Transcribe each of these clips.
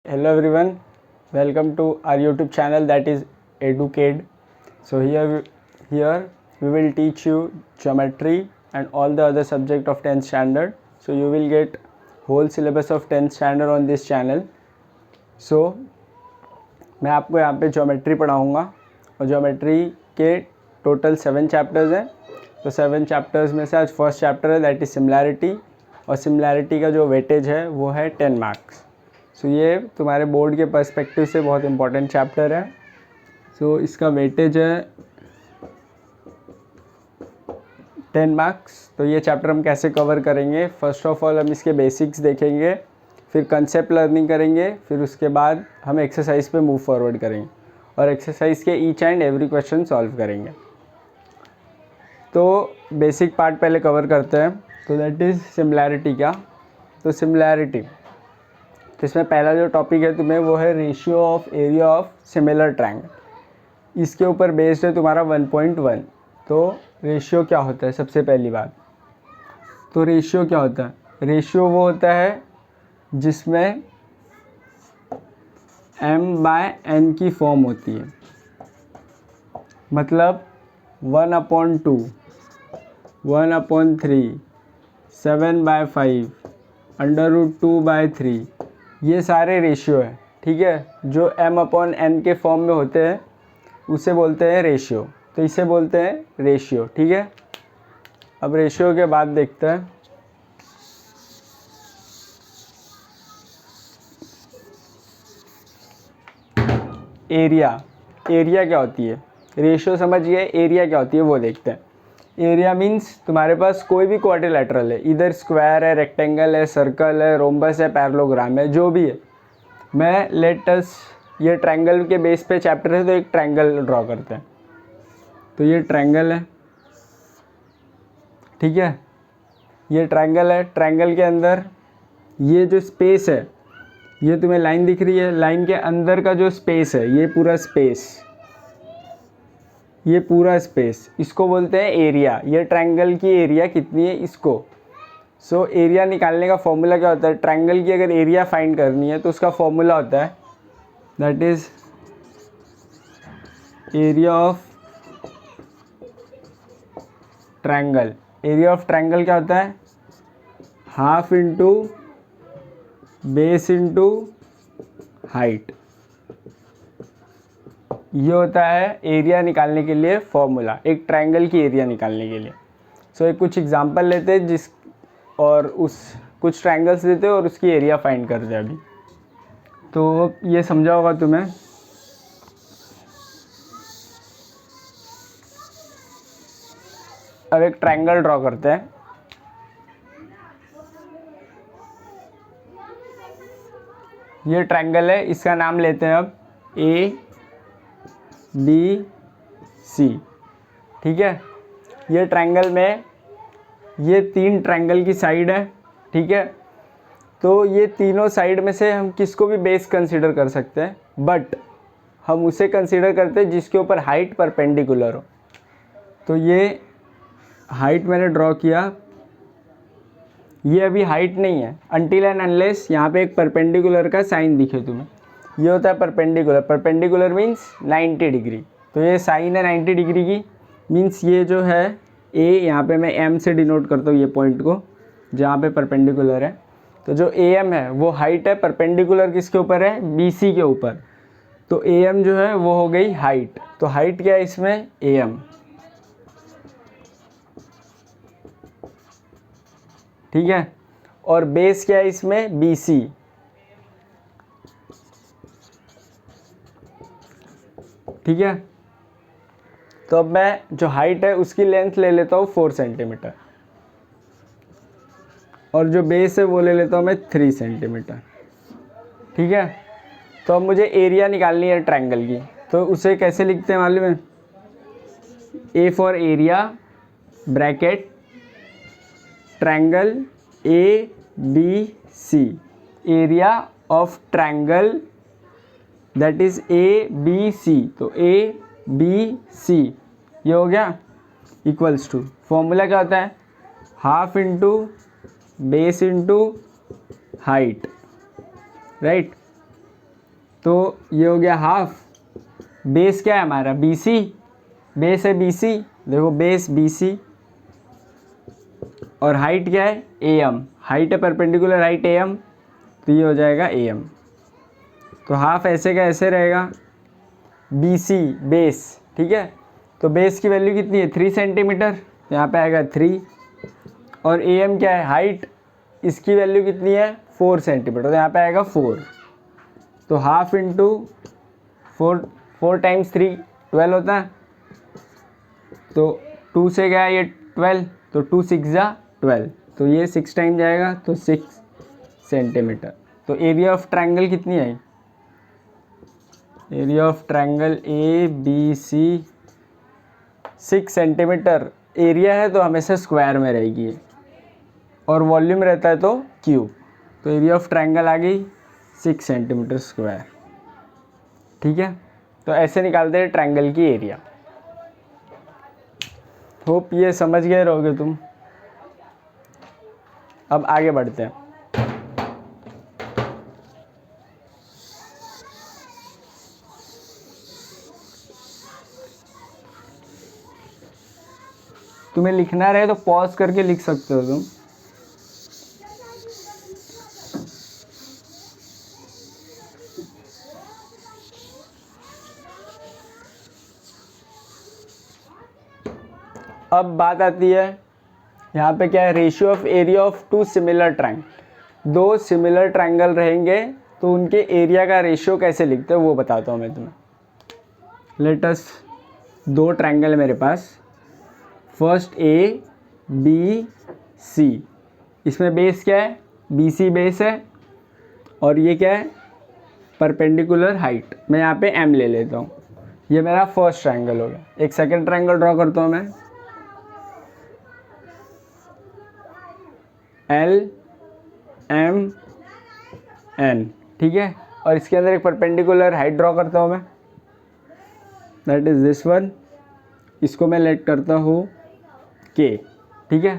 Hello everyone, welcome to our YouTube channel that is Educade. So here we will teach you geometry and all the other subject of 10th standard. So you will get whole syllabus of 10th standard on this channel. So मैं आपको यहाँ पे geometry पढ़ाऊँगा और geometry के total 7 chapters हैं. तो 7 chapters में से आज फर्स्ट चैप्टर है दैट इज़ सिमिलैरिटी, और सिमिलैरिटी का जो वेटेज है वो है 10 मार्क्स. सो ये तुम्हारे बोर्ड के पर्सपेक्टिव से बहुत इंपॉर्टेंट चैप्टर है. सो इसका वेटेज है 10 मार्क्स. तो ये चैप्टर हम कैसे कवर करेंगे, फर्स्ट ऑफ ऑल हम इसके बेसिक्स देखेंगे, फिर कंसेप्ट लर्निंग करेंगे, फिर उसके बाद हम एक्सरसाइज पे मूव फॉरवर्ड करेंगे और एक्सरसाइज के each and every question solve करेंगे. तो बेसिक पार्ट पहले कवर करते हैं. तो दैट इज़ सिमिलैरिटी. क्या? तो सिमिलैरिटी, तो इसमें पहला जो टॉपिक है तुम्हें वो है ratio of area of similar triangle. इसके ऊपर बेस्ड है तुम्हारा 1.1. तो रेशियो क्या होता है सबसे पहली बात. तो रेशियो क्या होता है? रेशियो वो होता है जिसमें m/n की फॉर्म होती है. मतलब 1/2, 1/3, 7/5, √2/3, ये सारे रेशियो है. ठीक है, जो m/n के फॉर्म में होते हैं उसे बोलते हैं रेशियो. तो इसे बोलते हैं रेशियो. ठीक है, अब रेशियो के बाद देखते हैं. एरिया. एरिया क्या होती है? रेशियो समझिए, एरिया क्या होती है वो देखते हैं. एरिया मीन्स तुम्हारे पास कोई भी क्वाड्रिलेटरल है, इधर स्क्वायर है, रेक्टेंगल है, सर्कल है, रोम्बस है, पैरेललोग्राम है, जो भी है. मैं लेट अस ये ट्रायंगल के बेस पे चैप्टर है तो एक ट्रायंगल ड्रॉ करते हैं. तो ये ट्रायंगल है. ठीक है, ये ट्रायंगल है. ट्रायंगल के अंदर ये जो स्पेस है, ये तुम्हें लाइन दिख रही है, लाइन के अंदर का जो स्पेस है, ये पूरा स्पेस, ये पूरा स्पेस, इसको बोलते हैं एरिया. ये ट्रायंगल की एरिया कितनी है इसको. सो एरिया निकालने का फॉर्मूला क्या होता है? ट्रायंगल की अगर एरिया फाइंड करनी है तो उसका फॉर्मूला होता है that is area of triangle. Area of triangle क्या होता है? Half into base into height. ये होता है एरिया निकालने के लिए फॉर्मूला, एक ट्रायंगल की एरिया निकालने के लिए. सो एक कुछ एग्जांपल लेते हैं जिस और उस कुछ ट्रायंगल्स लेते हैं और उसकी एरिया फाइंड करते हैं अभी. तो ये समझा होगा तुम्हें. अब एक ट्रायंगल ड्रॉ करते हैं. ये ट्रायंगल है, इसका नाम लेते हैं अब ABC. ठीक है, ये ट्रायंगल में ये 3 ट्रायंगल की साइड है. ठीक है, तो ये तीनों साइड में से हम किसको भी बेस कंसीडर कर सकते हैं, बट हम उसे कंसीडर करते हैं जिसके ऊपर हाइट परपेंडिकुलर हो. तो ये हाइट मैंने ड्रॉ किया. ये अभी हाइट नहीं है अनटिल एंड अनलेस यहाँ पे एक परपेंडिकुलर का साइन दिखे तुम्हें. ये होता है परपेंडिकुलर. Perpendicular means 90 degree. तो ये साइन है 90 डिग्री की, मीन्स ये जो है ए, यहाँ पे मैं एम से डिनोट करता हूँ ये पॉइंट को जहाँ पे परपेंडिकुलर है. तो जो ए एम है वो हाइट है. परपेंडिकुलर किसके ऊपर है? बी सी के ऊपर. तो ए एम जो है वो हो गई हाइट. तो हाइट क्या है इसमें? A M. ठीक है, और बेस क्या है इसमें? B C. ठीक है, तो अब मैं जो हाइट है उसकी लेंथ ले लेता हूँ 4 सेंटीमीटर और जो बेस है वो ले लेता हूँ मैं 3 सेंटीमीटर. ठीक है, तो अब मुझे एरिया निकालनी है ट्रायंगल की. तो उसे कैसे लिखते हैं मालूम है? A for area bracket triangle ABC. Area of triangle that is ABC. तो ABC ये हो गया इक्वल्स टू, फॉर्मूला क्या होता है? Half into base into height, right. तो ये हो गया हाफ। बेस क्या है हमारा, BC, बेस है BC, देखो बेस BC, और हाइट क्या है AM, हाइट है परपेंडिकुलर हाइट AM, तो ये हो जाएगा AM। तो हाफ ऐसे का ऐसे रहेगा, BC बेस, ठीक है। तो बेस की वैल्यू कितनी है 3 सेंटीमीटर, यहाँ पे आएगा 3, और AM क्या है हाइट, इसकी वैल्यू कितनी है 4 सेंटीमीटर, तो यहाँ पे आएगा 4। तो हाफ इंटू 4 टाइम्स 3 12 होता है, तो 2 से गया ये 12, तो 2 6 जा 12, तो ये 6 टाइम जाएगा, तो 6 सेंटीमीटर। तो एरिया ऑफ ट्रायंगल कितनी आई, area of triangle ABC 6 centimetre. Area है तो हमेशा स्क्वायर में रहेगी, और वॉल्यूम रहता है तो क्यूब। तो एरिया ऑफ ट्रायंगल आ गई 6 सेंटीमीटर स्क्वायर, ठीक है। तो ऐसे निकालते हैं ट्रायंगल की एरिया। होप ये समझ गए रहोगे तुम। अब आगे बढ़ते हैं। तुम्हें लिखना रहे तो पॉज करके लिख सकते हो तुम। अब बात आती है यहाँ पे क्या है, ratio of area of 2 similar triangle. 2 similar triangle रहेंगे तो उनके एरिया का रेशियो कैसे लिखते हैं वो बताता हूँ मैं तुम्हें। लेट अस, 2 ट्रायंगल है मेरे पास, फर्स्ट ABC, इसमें बेस क्या है BC बेस है, और ये क्या है परपेंडिकुलर हाइट, मैं यहाँ पे M ले लेता हूँ। ये मेरा फर्स्ट ट्रायंगल हो गया। एक सेकंड ट्रायंगल ड्रॉ करता हूँ मैं, LMN, ठीक है, और इसके अंदर एक परपेंडिकुलर हाइट ड्रॉ करता हूँ मैं, दैट इज दिस वन। इसको मैं लेट करता हूँ K, ठीक है।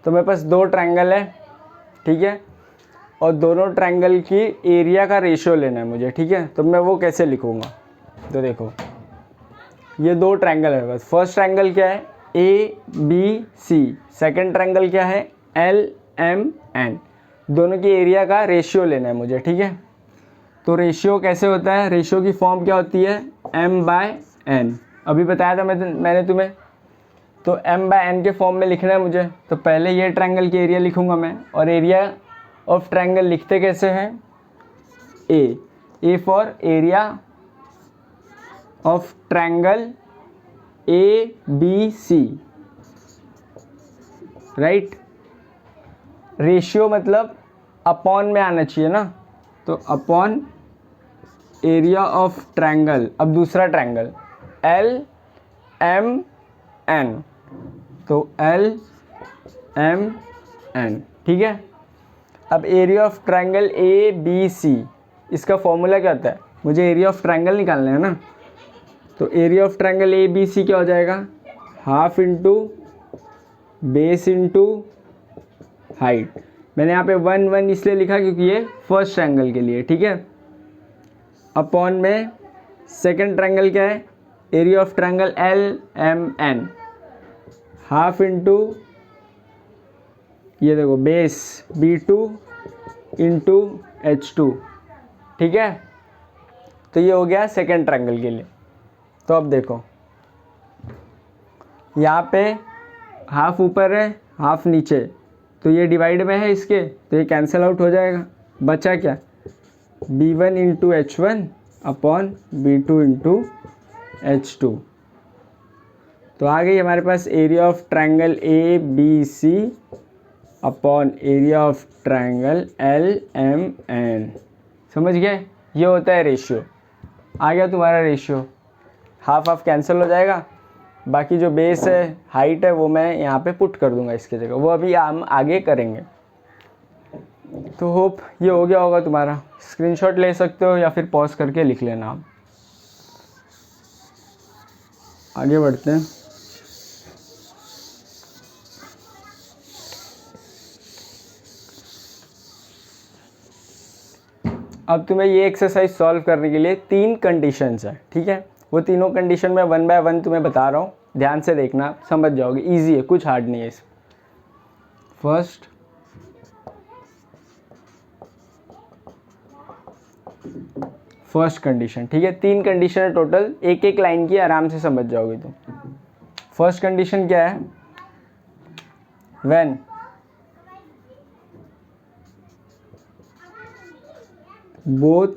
तो मेरे पास 2 ट्रायंगल है, ठीक है, और दोनों ट्रायंगल की एरिया का रेशियो लेना है मुझे, ठीक है। तो मैं वो कैसे लिखूँगा, तो देखो ये 2 ट्रायंगल है बस। फर्स्ट ट्रायंगल क्या है ABC, सेकंड ट्रायंगल क्या है LMN, दोनों की एरिया का रेशियो लेना है मुझे, ठीक है। तो रेशियो कैसे होता है, रेशियो की फॉर्म क्या होती है M/N, अभी बताया था मैंने तुम्हें। तो M/N के फॉर्म में लिखना है मुझे। तो पहले ये ट्रायंगल की एरिया लिखूंगा मैं, और एरिया ऑफ ट्रायंगल लिखते कैसे हैं, A for area of triangle ABC, right. Ratio मतलब अपॉन में आना चाहिए ना, तो अपॉन एरिया ऑफ ट्रायंगल। अब दूसरा ट्रायंगल LMN, तो LMN, ठीक है। अब एरिया ऑफ ट्रायंगल ABC, इसका फॉर्मूला क्या होता है, मुझे एरिया ऑफ ट्रायंगल निकालना है ना। तो एरिया ऑफ ट्रायंगल ABC क्या हो जाएगा, half into base into height. मैंने यहाँ पे 1 1 इसलिए लिखा क्योंकि ये फर्स्ट ट्रायंगल के लिए, ठीक है। अपॉन में सेकंड ट्रायंगल क्या है, area of triangle LMN, half into ये देखो बेस B2 इंटू H2, ठीक है। तो ये हो गया सेकंड ट्रायंगल के लिए। तो अब देखो यहाँ पे हाफ ऊपर है हाफ नीचे, तो ये डिवाइड में है इसके, तो ये कैंसिल आउट हो जाएगा। बचा क्या, B1 into H1 upon B2 into H2। तो आ गई हमारे पास area of triangle ABC upon area of triangle LMN। समझ गए, ये होता है रेशियो। आ गया तुम्हारा रेशियो, हाफ हाफ कैंसिल हो जाएगा। बाकी जो बेस है हाइट है वो मैं यहाँ पे पुट कर दूंगा इसकी जगह, वो अभी हम आगे करेंगे। तो होप ये हो गया होगा तुम्हारा। स्क्रीनशॉट ले सकते हो या फिर पॉज करके लिख लेना आप। आगे बढ़ते हैं। अब तुम्हें ये एक्सरसाइज सॉल्व करने के लिए 3 कंडीशंस है, ठीक है। वो तीनों कंडीशन मैं 1 बाय 1 तुम्हें बता रहा हूँ, ध्यान से देखना, समझ जाओगे। इजी है, कुछ हार्ड नहीं है इस। फर्स्ट कंडीशन, ठीक है। 3 कंडीशन है टोटल, एक एक लाइन की, आराम से समझ जाओगे तुम। फर्स्ट कंडीशन क्या है? When both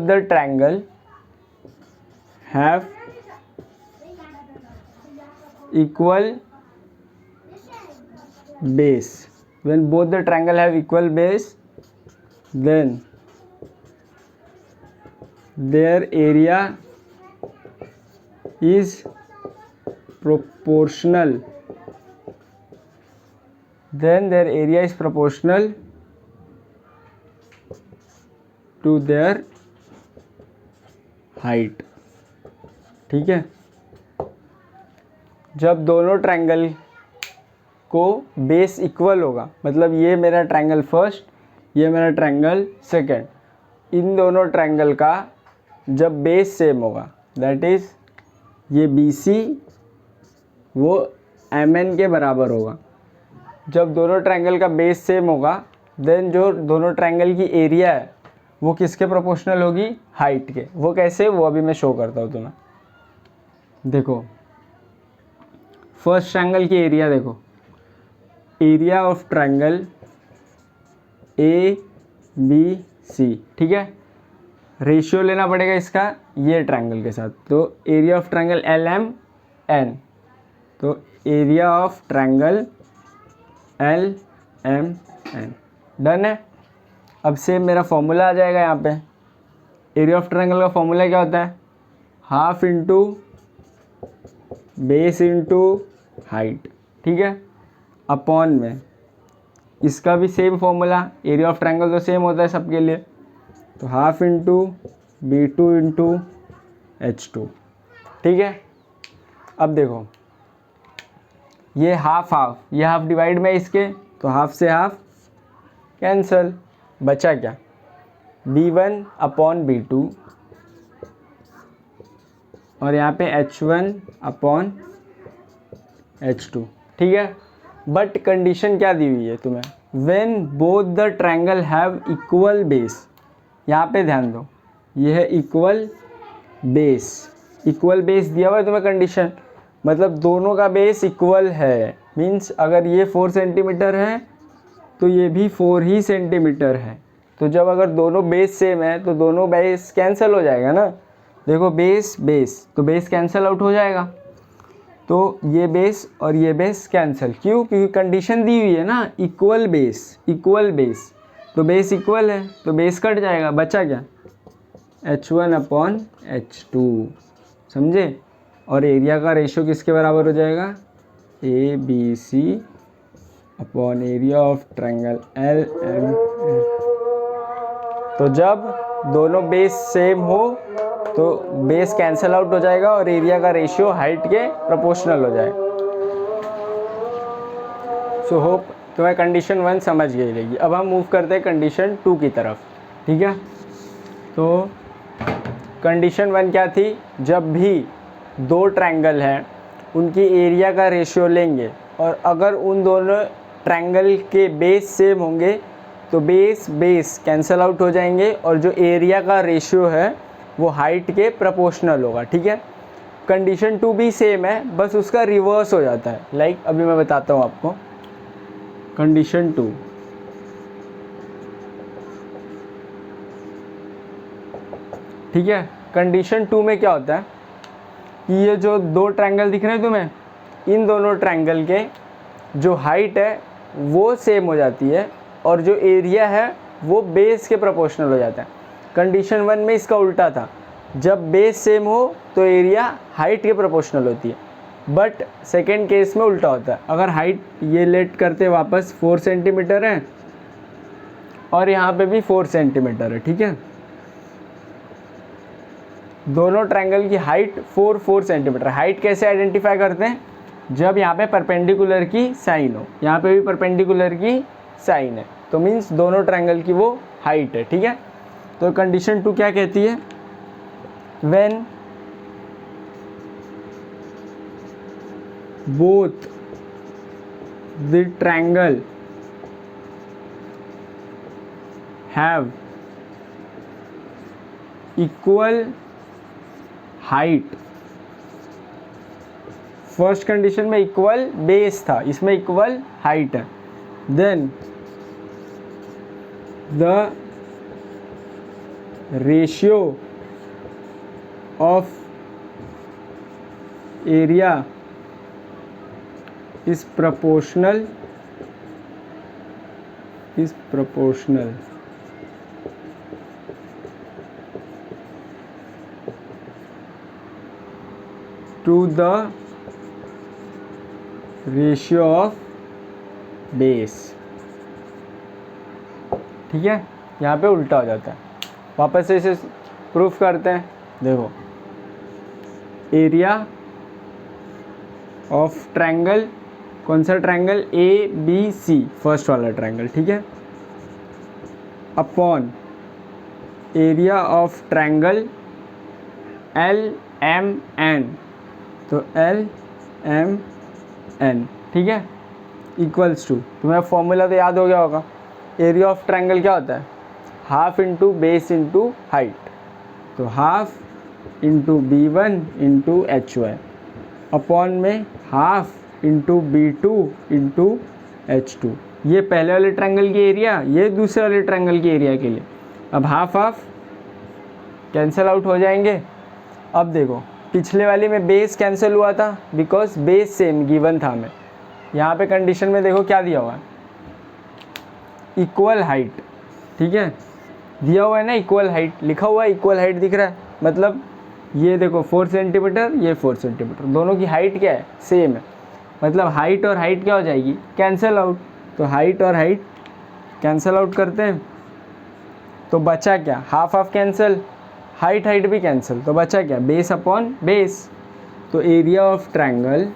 the triangle have equal base, when both the triangle have equal base, then their area is proportional, to their height, ठीक है। जब दोनों ट्रायंगल को बेस इक्वल होगा, मतलब ये मेरा ट्रायंगल फर्स्ट, ये मेरा ट्रायंगल सेकंड, इन दोनों ट्रायंगल का जब बेस सेम होगा, दैट इज़ ये BC वो MN के बराबर होगा। जब दोनों ट्रायंगल का बेस सेम होगा, देन जो दोनों ट्रायंगल की एरिया है वो किसके प्रोपोर्शनल होगी? हाइट के। वो कैसे, वो अभी मैं शो करता हूँ तुम्हें। देखो फर्स्ट ट्रायंगल की एरिया देखो, एरिया ऑफ ट्रायंगल ABC, ठीक है। रेशियो लेना पड़ेगा इसका ये ट्रायंगल के साथ, तो एरिया ऑफ ट्रायंगल LMN, तो area of triangle LMN done है। अब सेम मेरा फॉर्मूला आ जाएगा यहाँ पे। एरिया ऑफ ट्रायंगल का फॉर्मूला क्या होता है? Half into base into height, ठीक है। अपॉन में इसका भी same formula, area of triangle तो सेम होता है सबके लिए, तो half into B2 into H2, ठीक है। अब देखो ये हाफ हाफ, ये हाफ डिवाइड में इसके, तो हाफ से हाफ कैंसल, बचा क्या? B1 अपॉन B2 और यहाँ पे H1 अपॉन H2, ठीक है। बट कंडीशन क्या दी हुई है तुम्हें? When both the triangle have equal base, यहाँ पे ध्यान दो, ये है इक्वल बेस। इक्वल बेस दिया हुआ है तुम्हें कंडीशन, मतलब दोनों का बेस इक्वल है। मीन्स अगर ये 4 सेंटीमीटर है तो ये भी 4 ही सेंटीमीटर है। तो जब अगर दोनों बेस सेम है तो दोनों बेस कैंसिल हो जाएगा ना। देखो बेस बेस, तो बेस कैंसिल आउट हो जाएगा, तो ये बेस और ये बेस कैंसिल। क्यों? क्योंकि कंडीशन दी हुई है ना, इक्वल बेस, इक्वल बेस, तो बेस इक्वल है तो बेस कट जाएगा, बचा क्या? H1 अपॉन H2, समझे। और एरिया का रेशियो किसके बराबर हो जाएगा? ABC upon area of triangle LMN। तो जब दोनों बेस सेम हो तो बेस कैंसिल आउट हो जाएगा और एरिया का रेशियो हाइट के प्रोपोर्शनल हो जाएगा। सो होप तुम्हें कंडीशन 1 समझ गई रहेगी। अब हम मूव करते हैं कंडीशन 2 की तरफ, ठीक है। तो कंडीशन 1 क्या थी? जब भी दो ट्रायंगल हैं उनकी एरिया का रेशियो लेंगे और अगर उन दोनों ट्रायंगल के बेस सेम होंगे तो बेस बेस कैंसिल आउट हो जाएंगे और जो एरिया का रेशियो है वो हाइट के प्रोपोर्शनल होगा, ठीक है। कंडीशन 2 भी सेम है, बस उसका रिवर्स हो जाता है। लाइक अभी मैं बताता हूँ आपको। कंडीशन 2, ठीक है। कंडीशन 2 में क्या होता है कि ये जो दो ट्रायंगल दिख रहे हैं तुम्हें, इन दोनों ट्रायंगल के जो हाइट है वो सेम हो जाती है और जो एरिया है वो बेस के प्रोपोर्शनल हो जाता है। कंडीशन 1 में इसका उल्टा था, जब बेस सेम हो तो एरिया हाइट के प्रोपोर्शनल होती है, बट सेकेंड केस में उल्टा होता है। अगर हाइट ये लेट करते वापस 4 सेंटीमीटर है और यहाँ पे भी 4 सेंटीमीटर है, ठीक है। दोनों ट्रायंगल की हाइट 4 4 सेंटीमीटर। हाइट कैसे आइडेंटिफाई करते हैं? जब यहाँ पे परपेंडिकुलर की साइन हो, यहाँ पे भी परपेंडिकुलर की साइन है, तो मीन्स दोनों ट्रायंगल की वो हाइट है, ठीक है। तो कंडीशन 2 क्या कहती है, when both the triangle have equal height, first condition में इक्वल बेस था, इसमें इक्वल हाइट है, then the ratio of area is proportional to the ratio of base, ठीक है। यहाँ पे उल्टा हो जाता है, वापस से इसे प्रूफ करते हैं। देखो, एरिया ऑफ ट्रायंगल, कौन सा triangle, A B C, first वाला ट्रायंगल, ठीक है, upon area of triangle L M N, तो एल एम एन, ठीक है, इक्वल्स टू, तुम्हें फॉर्मूला तो याद हो गया होगा, एरिया ऑफ ट्रायंगल क्या होता है, half into base into height, तो half into B1 into HY, upon में half into B2 into H2। ये पहले वाले ट्रायंगल की एरिया, ये दूसरे वाले ट्रायंगल की एरिया के लिए। अब हाफ हाफ कैंसिल आउट हो जाएंगे। अब देखो, पिछले वाले में बेस कैंसिल हुआ था बिकॉज बेस सेम गिवन था हमें। यहाँ पे कंडीशन में देखो क्या दिया हुआ है, इक्वल हाइट, ठीक है, दिया हुआ है ना, इक्वल हाइट लिखा हुआ है, इक्वल हाइट दिख रहा है, मतलब ये देखो 4 सेंटीमीटर, ये 4 सेंटीमीटर, दोनों की हाइट क्या है, सेम है, मतलब हाइट और हाइट क्या हो जाएगी, कैंसिल आउट। तो हाइट और हाइट कैंसिल आउट करते हैं, तो बचा क्या, half half cancel, height height भी कैंसिल, तो बचा क्या, बेस अपॉन बेस। तो area of triangle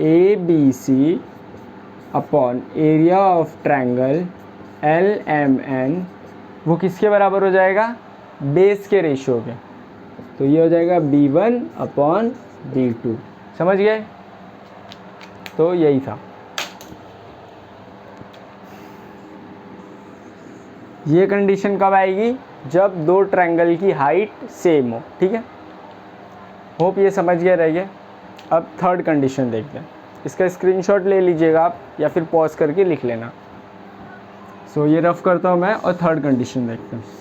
A B C upon area of triangle L M N, वो किसके बराबर हो जाएगा, बेस के रेशियो के, तो ये हो जाएगा B1 अपॉन B2। समझ गए, तो यही था। ये कंडीशन कब आएगी, जब दो ट्रायंगल की हाइट सेम हो, ठीक है। होप ये समझ गए रहिए। अब थर्ड कंडीशन देखते हैं, इसका स्क्रीनशॉट ले लीजिएगा आप या फिर पॉज करके लिख लेना। सो ये रफ करता हूँ मैं और थर्ड कंडीशन देखते हैं।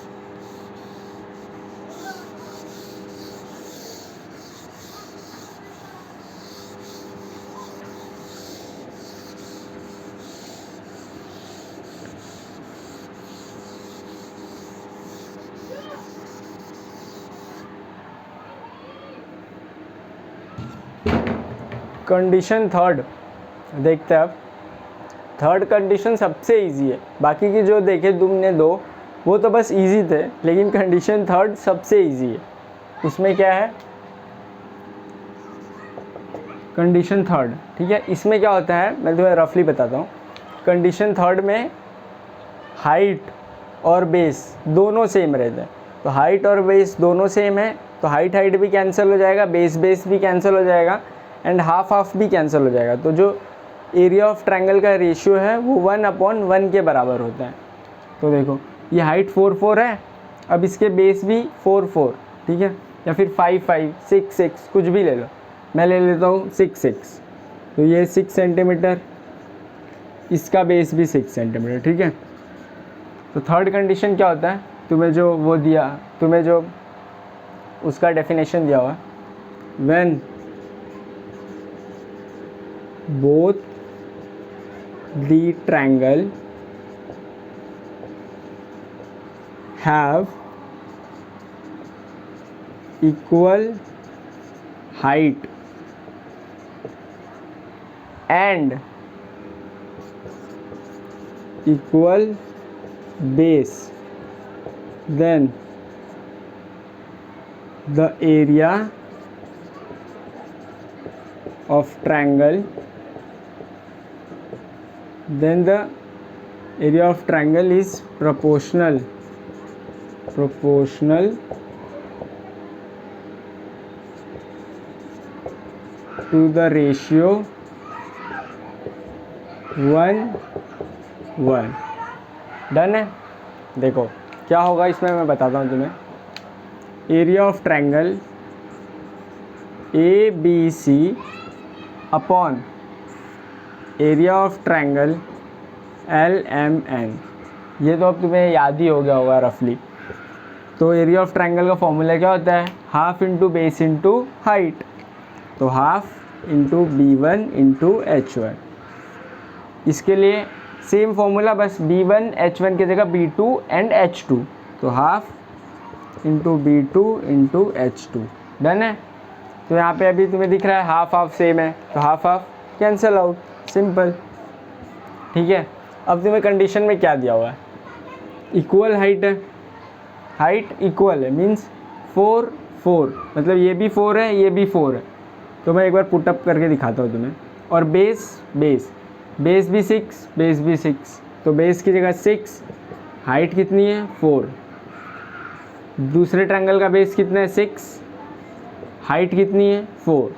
कंडीशन थर्ड देखते हैं अब। थर्ड कंडीशन सबसे इजी है, बाकी की जो देखे तुमने दो वो तो बस इजी थे, लेकिन कंडीशन थर्ड सबसे इजी है। उसमें क्या है, कंडीशन थर्ड, ठीक है, इसमें क्या होता है मैं तुम्हें रफली बताता हूँ। कंडीशन थर्ड में हाइट और बेस दोनों सेम रहते हैं, तो हाइट और बेस दोनों सेम है, तो हाइट हाइट भी कैंसिल हो जाएगा, बेस बेस भी कैंसिल हो जाएगा, एंड हाफ हाफ भी कैंसिल हो जाएगा। तो जो एरिया ऑफ ट्रायंगल का रेशियो है वो 1/1 के बराबर होता है। तो देखो ये हाइट 4 है, अब इसके बेस भी 4 ठीक है, या फिर 5 6 कुछ भी ले लो, मैं ले लेता हूँ 6 तो ये 6 सेंटीमीटर, इसका बेस भी 6 सेंटीमीटर, ठीक है। तो थर्ड कंडीशन क्या होता है, तुम्हें जो वो दिया, तुम्हें जो उसका डेफिनेशन दिया हुआ, when both the triangle have equal height and equal base, then the area of triangle, then the area of triangle is proportional to the ratio 1:1। Done है। देखो क्या होगा इसमें, मैं बताता हूँ तुम्हें। Area of triangle ABC upon area of triangle LMN, ये तो अब तुम्हें याद ही हो गया होगा रफली। तो एरिया ऑफ ट्रायंगल का फॉर्मूला क्या होता है, half into base into height, तो half into B1 into H1। इसके लिए सेम फॉर्मूला, बस B1 H1 की जगह B2 एंड H2, तो half into B2 into H2। Done है। तो यहाँ पे अभी तुम्हें दिख रहा है हाफ हाफ सेम है, तो half half cancel out, simple. ठीक है। अब तुम्हें कंडीशन में क्या दिया हुआ है, इक्वल हाइट है, हाइट इक्वल है मीन्स 4 4, मतलब ये भी 4 है ये भी 4 है। तो मैं एक बार पुटअप करके दिखाता हूँ तुम्हें। और बेस भी 6, बेस भी 6, तो बेस की जगह 6, हाइट कितनी है 4, दूसरे ट्रायंगल का बेस कितना है 6, हाइट कितनी है 4,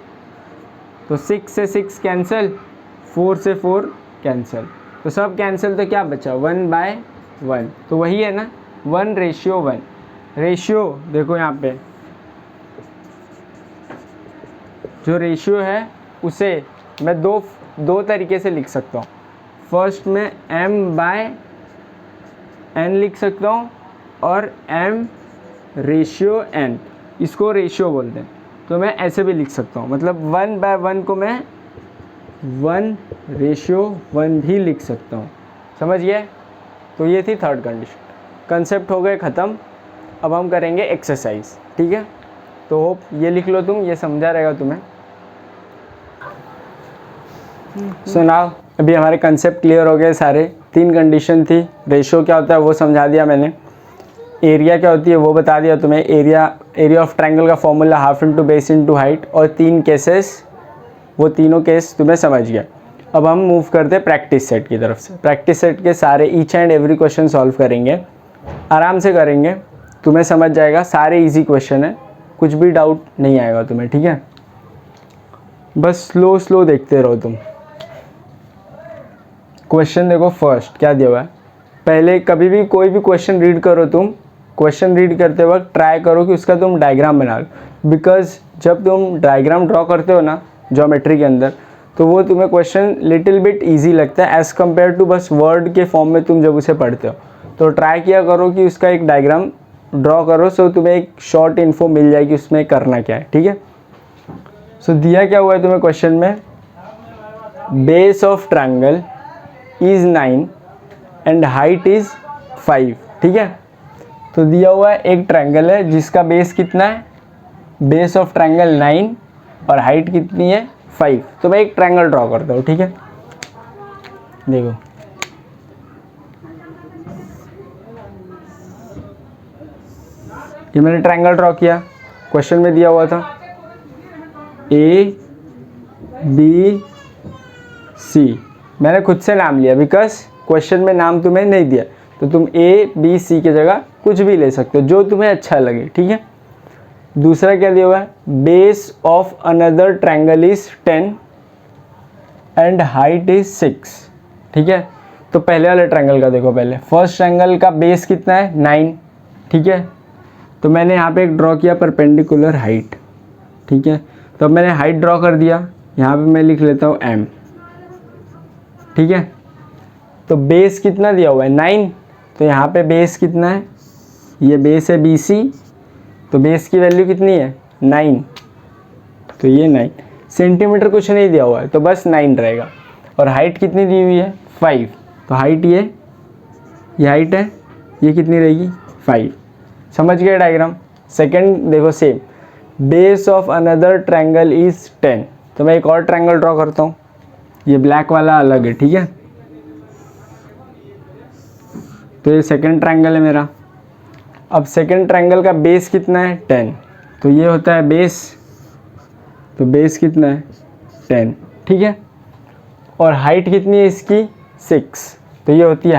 तो 6 से 6 कैंसिल, 4 से 4 कैंसिल, तो सब कैंसिल, तो क्या बचा 1/1, तो वही है ना 1:1। रेशियो देखो यहाँ पे जो रेशियो है उसे मैं दो तरीके से लिख सकता हूँ। फर्स्ट में m/n लिख सकता हूँ और m/n, इसको रेशियो बोलते हैं। तो मैं ऐसे भी लिख सकता हूँ, मतलब 1/1 को मैं 1:1 भी लिख सकता हूँ। समझ गए। तो ये थी थर्ड कंडीशन। कंसेप्ट हो गए ख़त्म। अब हम करेंगे एक्सरसाइज। ठीक है। तो होप ये लिख लो तुम, ये समझा रहेगा तुम्हें। सो नाउ अभी हमारे कंसेप्ट क्लियर हो गए सारे। 3 कंडीशन थी, रेशियो क्या होता है वो समझा दिया मैंने, एरिया क्या होती है वो बता दिया तुम्हें, एरिया ऑफ ट्रायंगल का formula half into base into height, और 3 केसेस, वो तीनों केस तुम्हें समझ गया। अब हम मूव करते हैं प्रैक्टिस सेट की तरफ से। प्रैक्टिस सेट के सारे each and every question solve करेंगे, आराम से करेंगे, तुम्हें समझ जाएगा। सारे इजी क्वेश्चन है, कुछ भी डाउट नहीं आएगा तुम्हें। ठीक है। बस स्लो देखते रहो तुम। क्वेश्चन देखो फर्स्ट क्या दिया हुआ है। पहले कभी भी कोई भी क्वेश्चन रीड करो तुम, क्वेश्चन रीड करते वक्त ट्राई करो कि उसका तुम डायग्राम बना लो, बिकॉज जब तुम डायग्राम ड्रॉ करते हो ना ज्योमेट्री के अंदर, तो वो तुम्हें क्वेश्चन लिटिल बिट इजी लगता है एज़ कम्पेयर टू बस वर्ड के फॉर्म में तुम जब उसे पढ़ते हो। तो ट्राई किया करो कि उसका एक डायग्राम ड्रॉ करो, सो तुम्हें एक शॉर्ट इन्फो मिल जाएगी उसमें करना क्या है। ठीक है। सो दिया क्या हुआ है तुम्हें क्वेश्चन में, base of triangle is 9 and height is 5। ठीक है। तो दिया हुआ है एक ट्रायंगल है जिसका बेस कितना है, बेस ऑफ ट्रायंगल 9 और हाइट कितनी है 5। तो मैं एक ट्रायंगल ड्रॉ करता हूँ। ठीक है। देखो ये मैंने ट्रायंगल ड्रॉ किया, क्वेश्चन में दिया हुआ था ABC। मैंने खुद से नाम लिया बिकॉज क्वेश्चन में नाम तुम्हें नहीं दिया, तो तुम ABC की जगह कुछ भी ले सकते हो जो तुम्हें अच्छा लगे। ठीक है। दूसरा क्या दिया हुआ है, base of another triangle is 10 and height is 6। ठीक है। तो पहले वाले ट्रायंगल का देखो, पहले फर्स्ट ट्रायंगल का बेस कितना है 9। ठीक है। तो मैंने यहाँ पे एक ड्रॉ किया परपेंडिकुलर हाइट। ठीक है। तो अब मैंने हाइट ड्रॉ कर दिया, यहाँ पे मैं लिख लेता हूँ m। ठीक है। तो बेस कितना दिया हुआ है 9, तो यहाँ पे बेस कितना है, ये बेस है BC, तो बेस की वैल्यू कितनी है 9, तो ये 9 सेंटीमीटर कुछ नहीं दिया हुआ है तो बस 9 रहेगा। और हाइट कितनी दी हुई है 5, तो हाइट ये हाइट है, ये कितनी रहेगी 5। समझ गए डायग्राम। सेकंड देखो same, base of another triangle is 10। तो मैं एक और ट्रायंगल ड्रॉ करता हूँ, ये ब्लैक वाला अलग है। ठीक है। तो ये सेकंड ट्रायंगल है मेरा। अब सेकंड ट्रायंगल का बेस कितना है 10, तो ये होता है बेस, तो बेस कितना है 10, ठीक है। और हाइट कितनी है इसकी 6, तो ये होती है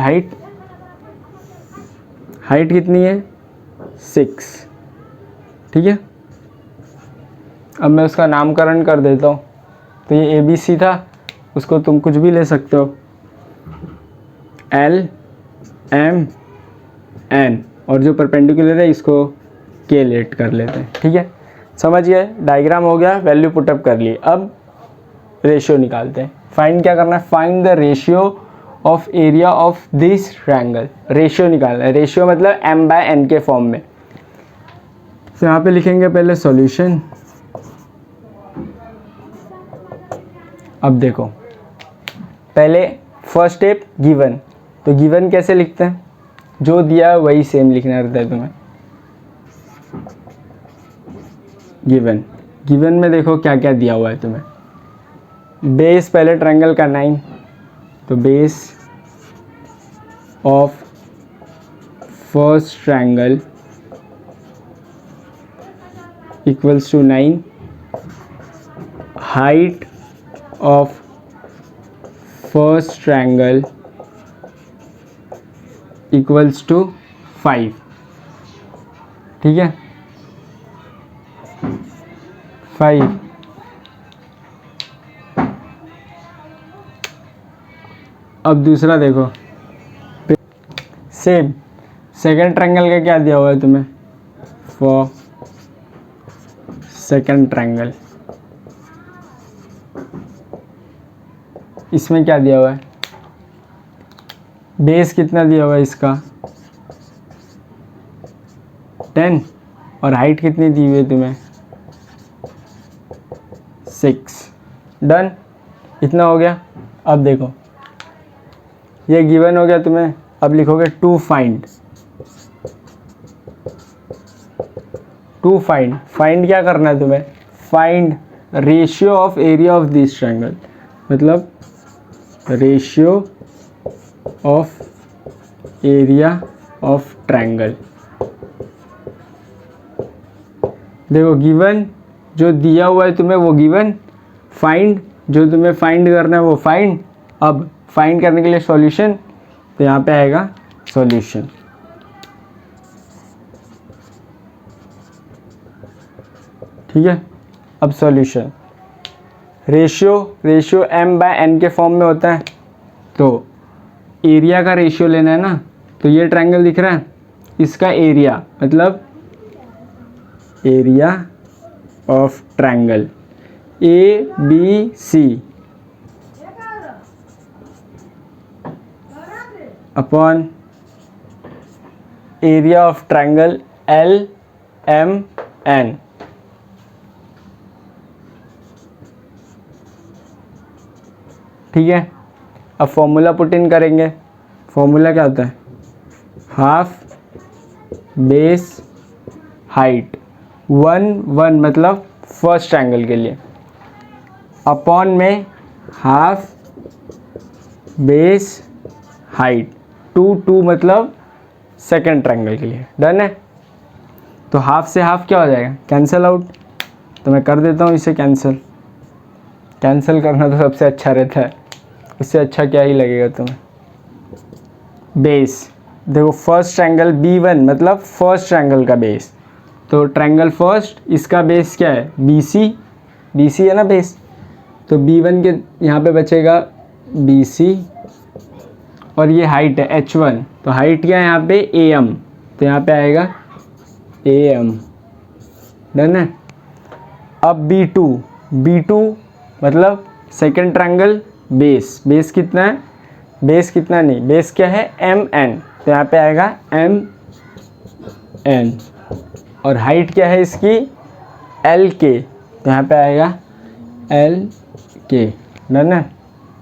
हाइट कितनी है 6, ठीक है। अब मैं उसका नामकरण कर देता हूँ। तो ये ABC था, उसको तुम कुछ भी ले सकते हो, LMN, और जो परपेंडिकुलर है इसको K लेट कर लेते हैं, ठीक है। समझ गए, डायग्राम हो गया, वैल्यू पुटअप कर ली। अब रेशियो निकालते हैं। फाइंड क्या करना है, find the ratio of area of this triangle. Ratio निकालना है, रेशियो मतलब M/N के फॉर्म में। तो यहाँ पे लिखेंगे पहले सॉल्यूशन। अब देखो, पहले फर्स्ट स्टेप गिवन, तो गिवन कैसे लिखते हैं, जो दिया है वही सेम लिखना रहता है तुम्हें। गिवन में देखो क्या क्या दिया हुआ है तुम्हें। बेस पहले ट्रायंगल का 9, तो base of first triangle equals to 9, height of first triangle equals to 5, ठीक है, 5। अब दूसरा देखो, सेम सेकंड ट्रायंगल का क्या दिया हुआ है तुम्हें, फॉर सेकंड ट्रायंगल इसमें क्या दिया हुआ है, बेस कितना दिया हुआ है इसका 10, और हाइट कितनी दी हुई है तुम्हें 6। डन, इतना हो गया। अब देखो, ये गिवन हो गया तुम्हें। अब लिखोगे टू फाइंड फाइंड क्या करना है तुम्हें, find ratio of area of this triangle, मतलब ratio of area of triangle. देखो गिवन जो दिया हुआ है तुम्हें वो गिवन, फाइंड जो तुम्हें फाइंड करना है वो फाइंड। अब फाइंड करने के लिए सॉल्यूशन, तो यहाँ पे आएगा सॉल्यूशन, ठीक है। अब सॉल्यूशन, रेशियो M/N के फॉर्म में होता है, तो एरिया का रेशियो लेना है ना। तो ये ट्रायंगल दिख रहा है, इसका एरिया मतलब area of triangle ABC upon area of triangle LMN, ठीक है। अब फॉर्मूला पुट इन करेंगे। फॉर्मूला क्या होता है, हाफ बेस हाइट 1 मतलब फर्स्ट ट्रायंगल के लिए, अपॉन में हाफ बेस हाइट 2 मतलब सेकंड ट्रायंगल के लिए। डन है। तो हाफ से हाफ क्या हो जाएगा, कैंसिल आउट। तो मैं कर देता हूँ इसे कैंसिल करना तो सबसे अच्छा रहता है, इससे अच्छा क्या ही लगेगा तुम्हें। बेस देखो, फर्स्ट ट्रायंगल B1 मतलब फर्स्ट ट्रायंगल का बेस, तो ट्रायंगल फर्स्ट इसका बेस क्या है BC है ना बेस, तो B1 के यहाँ पे बचेगा BC, और ये हाइट है H1, तो हाइट क्या है यहाँ पे AM, तो यहाँ पे आएगा AM। डन है। अब B2 मतलब सेकंड ट्रायंगल बेस कितना है, बेस क्या है MN, तो यहाँ पे आएगा MN, और हाइट क्या है इसकी LK, तो यहाँ पे आएगा LK। डन है।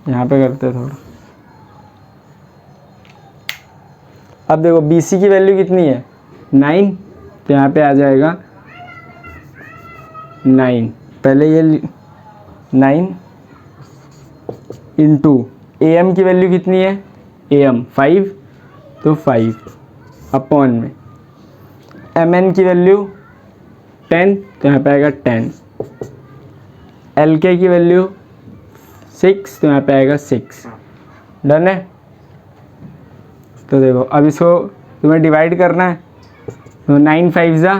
यहाँ पे करते हैं थोड़ा। अब देखो BC की वैल्यू कितनी है 9, तो यहाँ पे आ जाएगा 9, पहले ये 9 इंटू AM की वैल्यू कितनी है AM 5, तो 5 अपॉन में MN की वैल्यू 10, तो यहाँ पे आएगा 10, LK की वैल्यू 6, तो यहाँ पे आएगा 6। डन है। तो देखो अब इसको तुम्हें डिवाइड करना है, तो 9 5 जा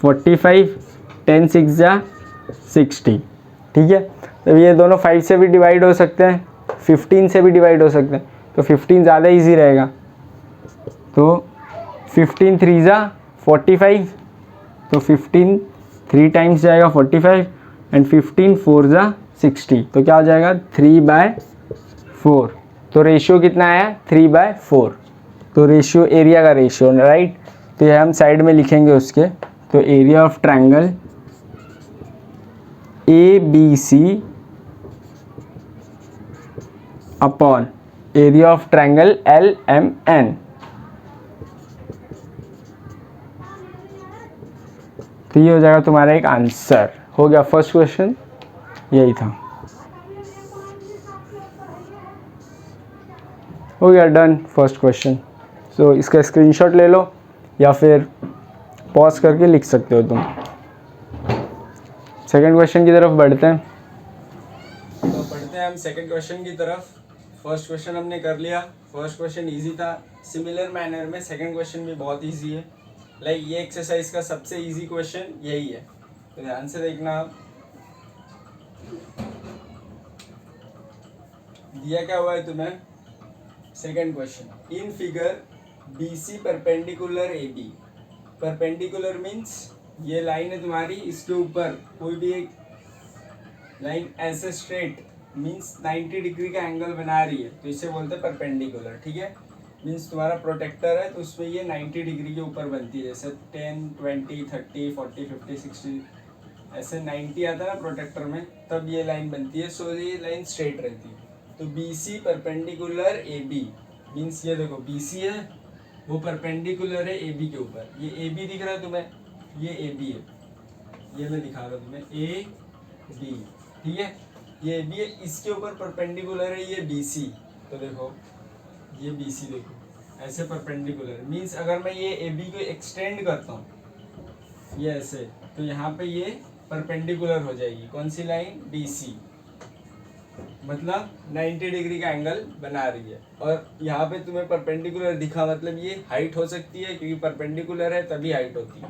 45, 10 6 जा 60। ठीक है, तो ये दोनों 5 से भी डिवाइड हो सकते हैं, 15 से भी डिवाइड हो सकते हैं, तो 15 ज़्यादा इजी रहेगा। तो 15 3 जा 45, तो 15 3 टाइम्स जाएगा 45, एंड 15 4 जा 60, तो क्या हो जाएगा 3/4। तो रेशियो कितना आया 3/4। तो रेशियो एरिया का रेशियो, राइट। तो ये हम साइड में लिखेंगे उसके। तो area of triangle ABC upon area of triangle LMN। तो ये हो जाएगा तुम्हारा एक आंसर। हो गया फर्स्ट क्वेश्चन, यही था। हो गया डन फर्स्ट क्वेश्चन। सो इसका स्क्रीनशॉट ले लो या फिर पॉज करके लिख सकते हो तुम। सेकंड क्वेश्चन की तरफ बढ़ते हैं। तो बढ़ते हैं हम सेकंड क्वेश्चन की तरफ। फर्स्ट क्वेश्चन हमने कर लिया। फर्स्ट क्वेश्चन इजी था। सिमिलर मैनर में सेकंड क्वेश्चन भी बहुत इजी है। लाइक ये एक्सरसाइज का सबसे इजी क्वेश्चन यही है, तो ध्यान से देखना आप। दिया क्या हुआ है तुम्हें, second question, in figure BC perpendicular AB। Perpendicular means ये लाइन है तुम्हारी, इसके ऊपर कोई भी एक लाइन ऐसे स्ट्रेट मीन्स 90 डिग्री का एंगल बना रही है, तो इसे बोलते हैं परपेंडिकुलर। ठीक है, मीन्स तुम्हारा प्रोटेक्टर है तो उसमें ये 90 डिग्री के ऊपर बनती है, जैसे 10 20 30 40 50 60 ऐसे 90 आता है ना प्रोटेक्टर में, तब ये लाइन बनती है। सो ये लाइन स्ट्रेट रहती है। तो BC परपेंडिकुलर AB मीन्स ये देखो BC है, वो परपेंडिकुलर है AB के ऊपर। ये AB दिख रहा है तुम्हें, ये AB है, ये मैं दिखा रहा हूँ तुम्हें AB। ठीक है, ये AB है, इसके ऊपर परपेंडिकुलर है ये BC। तो देखो ये BC देखो ऐसे परपेंडिकुलर मीन्स अगर मैं ये AB को एक्सटेंड करता हूँ ये ऐसे, तो यहाँ पे ये परपेंडिकुलर हो जाएगी। कौन सी लाइन, BC, मतलब 90 डिग्री का एंगल बना रही है। और यहाँ पे तुम्हें परपेंडिकुलर दिखा, मतलब ये हाइट हो सकती है, क्योंकि परपेंडिकुलर है तभी हाइट होती है।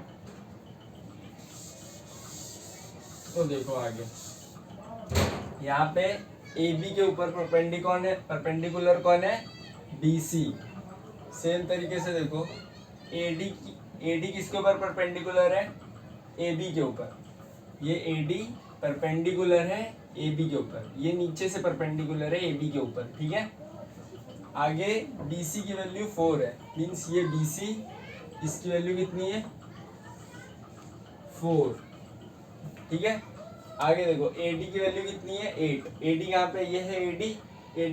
तो देखो आगे यहाँ पे AB के ऊपर परपेंडिकुलर कौन है, BC। सेम तरीके से देखो AD किसके ऊपर परपेंडिकुलर है, AB के ऊपर। ये AD परपेंडिकुलर है AB के ऊपर, ये नीचे से परपेंडिकुलर है AB के ऊपर। ठीक है, आगे BC की वैल्यू 4 है, मीन्स ये BC, इसकी वैल्यू कितनी है 4। ठीक है, आगे देखो AD की वैल्यू कितनी है 8। AD यहाँ पे ये है AD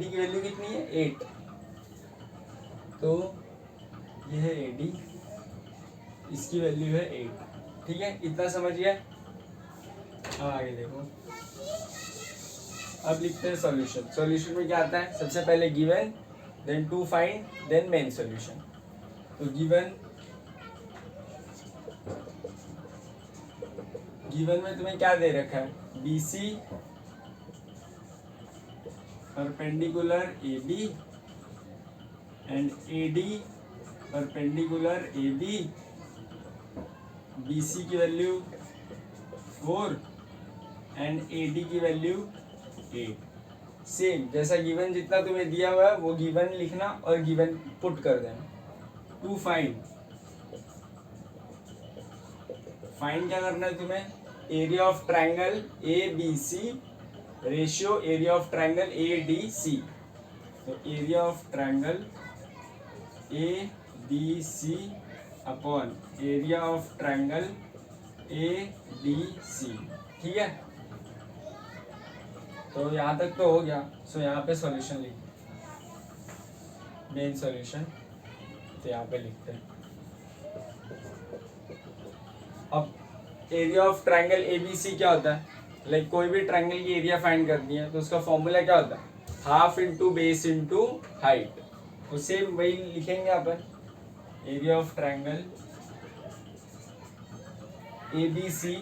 की वैल्यू कितनी है 8। तो ये है AD, इसकी वैल्यू है 8। ठीक है, इतना समझ गया। आगे देखो, अब लिखते हैं सॉल्यूशन। सॉल्यूशन में क्या आता है, सबसे पहले given, then to find, then main solution. तो गिवन में तुम्हें क्या दे रखा है, BC perpendicular AB and AD perpendicular AB। BC की वैल्यू 4 एंड AD की वैल्यू 8। सेम जैसा गिवन जितना तुम्हें दिया हुआ है वो गिवन लिखना और गिवन पुट कर देना। टू फाइंड क्या करना है तुम्हें, area of triangle ABC ratio area of triangle ADC। तो area of triangle ABC upon area of triangle ADC। ठीक है, तो यहाँ तक तो हो गया। सो यहाँ पे सॉल्यूशन लिख, मेन सॉल्यूशन, तो यहाँ पे लिखते हैं। अब एरिया ऑफ ट्रायंगल ABC क्या होता है, लाइक कोई भी ट्रायंगल की एरिया फाइंड करनी है तो उसका फॉर्मूला क्या होता है, half into base into height. तो सेम वही लिखेंगे अपन, area of triangle ABC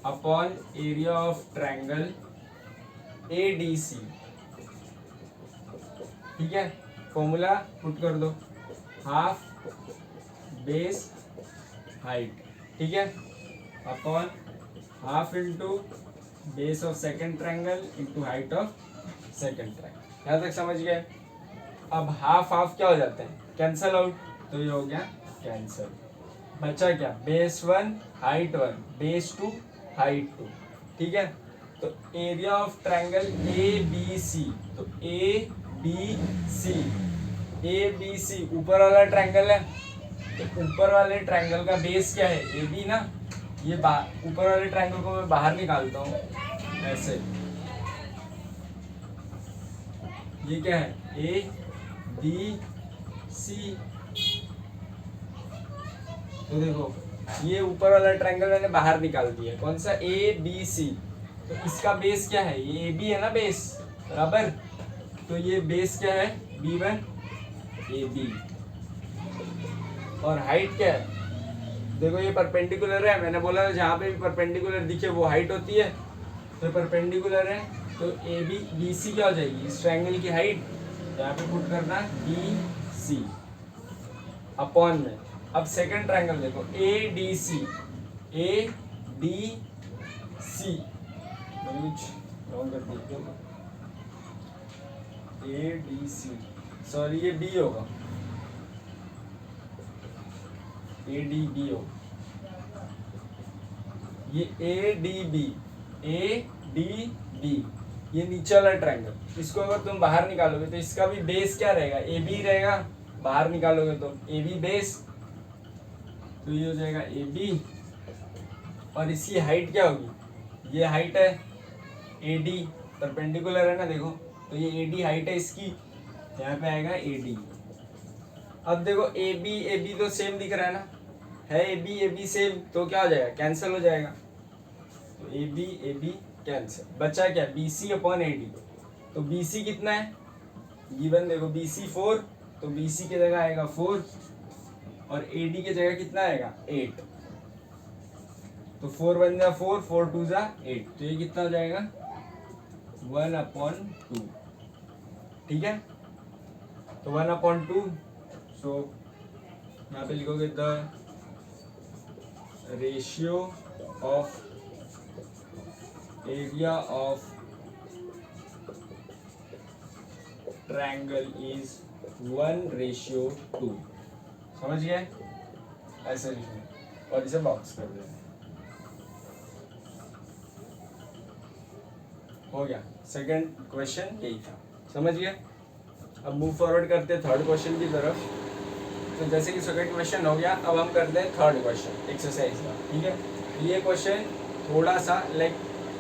upon area of triangle ADC, ठीक है। फॉर्मूला पुट कर दो, हाफ बेस हाइट, ठीक है, upon half into base of second triangle into height of second triangle. यहाँ तक समझ गए। अब हाफ हाफ क्या हो जाते हैं, कैंसल आउट, तो ये हो गया कैंसल। बचा क्या, बेस 1 हाइट 1 बेस 2 हाइट 2, ठीक है। तो एरिया ऑफ ट्रायंगल ABC, तो ABC ऊपर वाला ट्रायंगल है, तो ऊपर वाले ट्रायंगल का बेस क्या है, AB ना। ये ऊपर वाले ट्रायंगल को मैं बाहर निकालता हूँ ऐसे, ये क्या है, ABC। तो देखो ये ऊपर वाला ट्रायंगल मैंने बाहर निकाल दिया, कौन सा, ABC। तो इसका बेस क्या है, ये AB है ना बेस, बराबर। तो ये बेस क्या है, B1 AB, और हाइट क्या है, देखो ये परपेंडिकुलर है, मैंने बोला था जहाँ पे भी परपेंडिकुलर दिखे वो हाइट होती है, तो परपेंडिकुलर है, तो AB BC क्या हो जाएगी, इस ट्रायंगल की हाइट, यहाँ पे पुट करना BC अपॉन में। अब सेकंड ट्रायंगल देखो ADC, मैंने कुछ रॉन्ग कर दिया, ADC, सॉरी ये B होगा, ADB हो, ये ADB, ये नीचे वाला ट्रायंगल, इसको अगर तुम बाहर निकालोगे तो इसका भी बेस क्या रहेगा, AB रहेगा, बाहर निकालोगे तो AB बेस, तो ये हो जाएगा AB, और इसकी हाइट क्या होगी, ये हाइट है AD, परपेंडिकुलर है ना देखो, तो ये AD हाइट है इसकी, यहाँ पे आएगा AD। अब देखो AB तो सेम दिख रहा है ना, है AB सेम, तो क्या हो जाएगा, कैंसिल हो जाएगा, तो AB कैंसिल। बचा क्या, BC अपॉन AD, तो BC कितना है, गिवन देखो BC 4, तो BC की जगह आएगा 4, और AD की जगह कितना आएगा 8, तो 4 1 जा 4, 4 2 जा 8, तो ये कितना हो जाएगा 1/2, ठीक है। तो 1/2, सो यहाँ पे लिखोगे the ratio of area of triangle is 1:2, समझ गए, ऐसे लिखना और इसे बॉक्स कर देना, हो गया। सेकंड क्वेश्चन यही था, समझ गए। अब मूव फॉरवर्ड करते हैं थर्ड क्वेश्चन की तरफ। तो जैसे कि सेकंड क्वेश्चन हो गया, अब हम करते हैं थर्ड क्वेश्चन एक्सरसाइज का, ठीक है। ये क्वेश्चन थोड़ा सा लाइक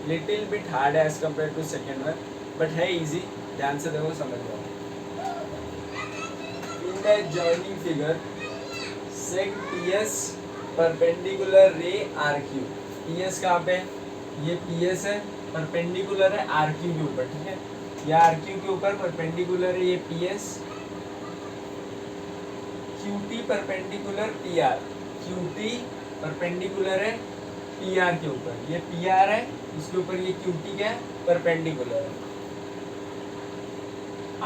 लिटिल बिट हार्ड है as compare to second one, but है इजी, ध्यान से देखो समझ जाओ। In the joining figure seg PS perpendicular ray RQ, PS कहाँ पे, ये PS है, परपेंडिकुलर है RQ के ऊपर, ठीक है, या RQ के ऊपर परपेंडिकुलर है ये PS, QT perpendicular PR, QT perpendicular है PR के ऊपर, ये PR है, इसके ऊपर ये QT क्या है, परपेंडिकुलर है।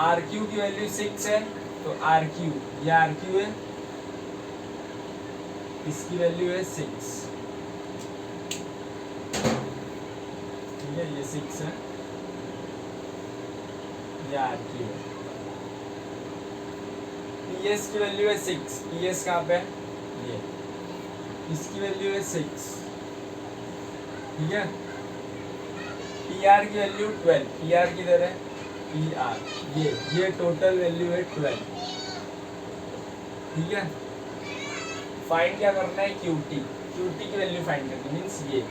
RQ की वैल्यू 6 है, तो RQ, ये RQ है, इसकी वैल्यू है 6, ठीक है, ये 6 है, ये RQ है। PS की वैल्यू है 6, PS कहाँ पे, ये, इसकी वैल्यू है 6, ठीक है। PR की वैल्यू 12, PR किधर है, PR, ये टोटल वैल्यू है 12, ठीक है। फाइंड क्या करना है, QT की वैल्यू फाइंड करनी, मीन्स ये,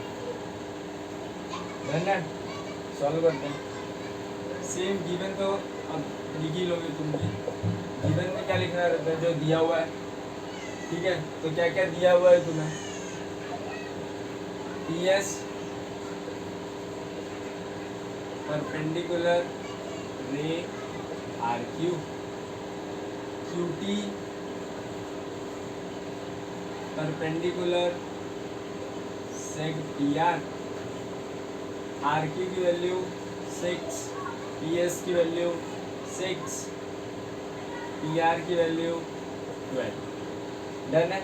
डन है, सॉल्व करते हैं। सेम गिवन तो अब लिख ही लोगे तुम भी, गिवन में क्या लिखना रहता है, जो दिया हुआ है, ठीक है। तो क्या क्या दिया हुआ है तुम्हें, PS perpendicular ray RQ, QT perpendicular सेक PR, RQ की वैल्यू 6, पी एस की वैल्यू 6, पी आर की वैल्यू 12। डन है।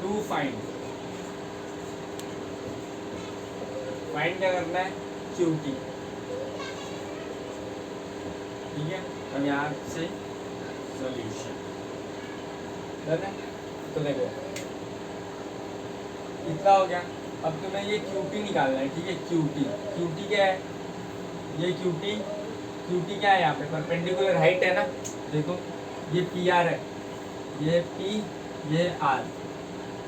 टू फाइंड क्या करना है, क्यू टी। ठीक है, अब यहाँ से सॉल्यूशन डन है। तो देखो इतना हो गया। अब तुम्हें ये क्यू टी निकालना है। ठीक है, क्यू टी क्या है, ये क्यू टी क्या है, यहाँ पे परपेंडिकुलर हाइट है ना। देखो ये पी आर है, ये पी, ये आर।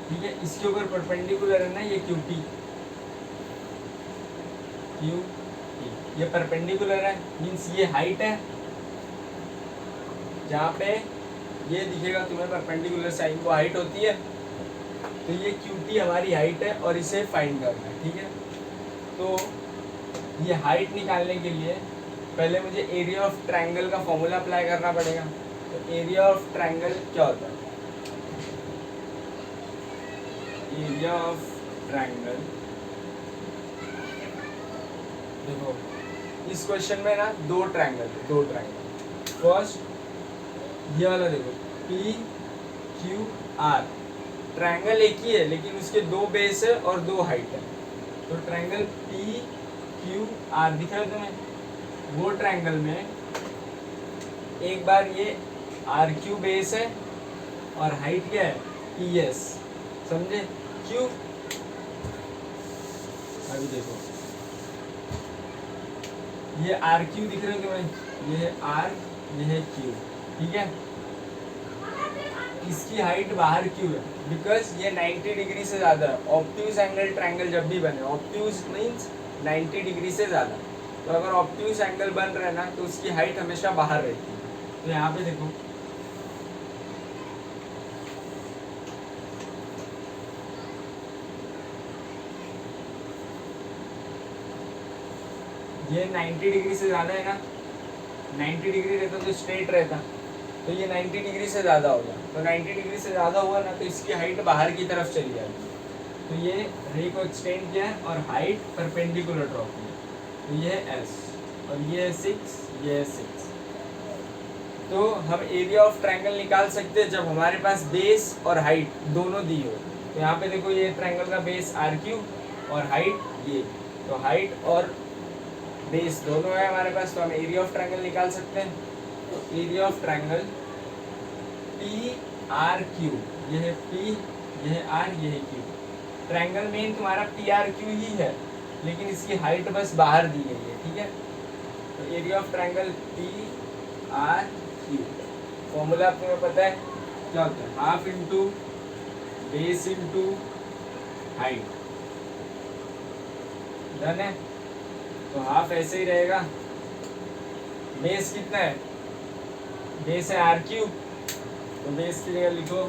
ठीक है, इसके ऊपर परपेंडिकुलर है ना ये क्यू टी, ये परपेंडिकुलर है, मीन्स ये हाइट है। जहाँ पे ये दिखेगा तुम्हें परपेंडिकुलर साइन, वो हाइट होती है। तो ये क्यू टी हमारी हाइट है और इसे फाइंड करना है। ठीक है, तो ये हाइट निकालने के लिए पहले मुझे एरिया ऑफ ट्रायंगल का फॉर्मूला अप्लाई करना पड़ेगा। तो एरिया ऑफ ट्रायंगल क्या होता है, एरिया ऑफ ट्रायंगल, देखो इस क्वेश्चन में ना दो ट्रायंगल। फर्स्ट ये वाला देखो पी क्यू आर, ट्रायंगल एक ही है लेकिन उसके दो बेस है और दो हाइट है। तो ट्रायंगल पी क्यू आर दिख रहा है तुम्हें, वो ट्रायंगल में एक बार ये आर क्यू बेस है और हाइट क्या है, पी एस। समझे, क्यू। अभी देखो ये आर क्यू दिख रहे हो तुम्हें, ये है आर, ये है क्यू। ठीक है, इसकी हाइट बाहर क्यों है, बिकॉज ये 90 डिग्री से ज़्यादा है। ऑब्ट्यूज एंगल ट्रायंगल जब भी बने, ऑब्ट्यूज मीन्स 90 डिग्री से ज़्यादा, तो अगर ऑब्ट्यूज एंगल बन रहा है ना तो उसकी हाइट हमेशा बाहर रहती है। तो यहाँ पे देखो ये 90 डिग्री से ज़्यादा है ना, 90 डिग्री रहता तो स्ट्रेट रहता, तो ये 90 डिग्री से ज़्यादा होगा। तो 90 डिग्री से ज़्यादा हुआ ना तो इसकी हाइट बाहर की तरफ चली जाएगी। तो ये रे को एक्सटेंड किया है और हाइट परपेंडिकुलर ड्रॉ की है। तो ये है एस और ये है 6, ये है 6। तो हम एरिया ऑफ ट्रायंगल निकाल सकते हैं जब हमारे पास बेस और हाइट दोनों दी हो। तो यहाँ पे देखो ये ट्रायंगल का बेस आर क्यू और हाइट ये, तो हाइट और बेस दोनों है हमारे पास, तो हम एरिया ऑफ ट्रायंगल निकाल सकते हैं। तो area of triangle P R Q, ये है पी, ये है आर, ये है क्यू। ट्रायंगल मेन तुम्हारा पी आर क्यू ही है लेकिन इसकी हाइट बस बाहर दी गई है। ठीक है, तो area of triangle P R Q, formula तुम्हें पता है क्या होता है, half into base into height. Done है, तो हाफ ऐसे ही रहेगा। बेस कितना है, बेस है आर क्यू, तो बेस की जगह लिखो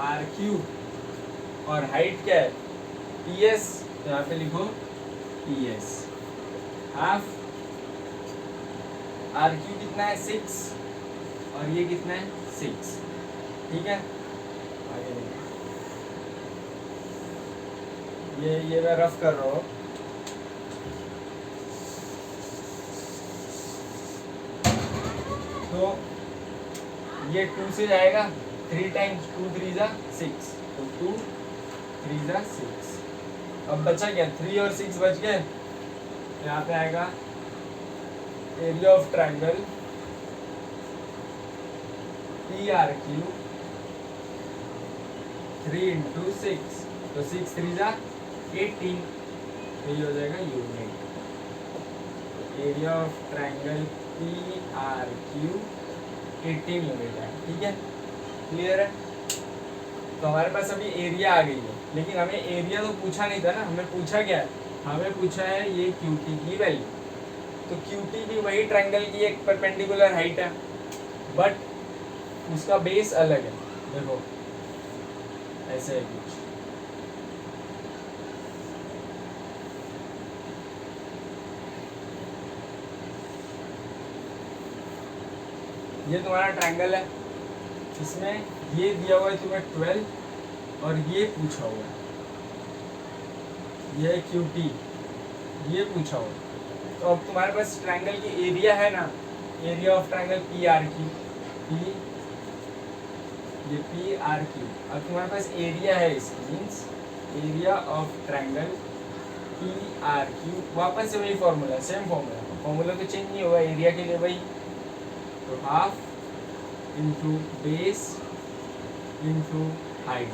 आर क्यू और हाइट क्या है पी एस, तो यहाँ पे लिखो P S. Half R Q कितना है 6 और ये कितना है 6। ठीक है, आगे देखो, ये मैं रफ कर रहा हूँ। तो ये 2 से जाएगा, 3 टाइम्स 2 3 जा 6, तो 2 3 जा 6। अब बचा क्या, 3 और 6 बच गए। यहाँ पे आएगा area of triangle P R Q 3 into 6, तो 6 3 जा 18, तो ये हो जाएगा unit. Area of triangle P R Q 18 unit है। ठीक है, क्लियर है। तो हमारे पास अभी एरिया आ गई है, लेकिन हमें एरिया तो पूछा नहीं था ना, हमें पूछा क्या है, हमें पूछा है ये क्यू टी की वैल्यू। तो क्यू टी भी वही ट्रायंगल की एक परपेंडिकुलर हाइट है बट उसका बेस अलग है। देखो ऐसे है कुछ, ये तुम्हारा ट्रायंगल है, इसमें ये दिया हुआ है तुम्हें 12 और ये पूछा हुआ है, ये क्यू टी, ये पूछा हुआ है। तो अब तुम्हारे पास ट्रायंगल की एरिया है ना, area of triangle P R Q, ये पी आर क्यू। अब तुम्हारे पास एरिया है इसकी, means area of triangle P R Q. वापस से वही फॉर्मूला, सेम फॉर्मूला, फॉर्मूला तो चेंज नहीं होगा एरिया के लिए भाई। तो half into base into height,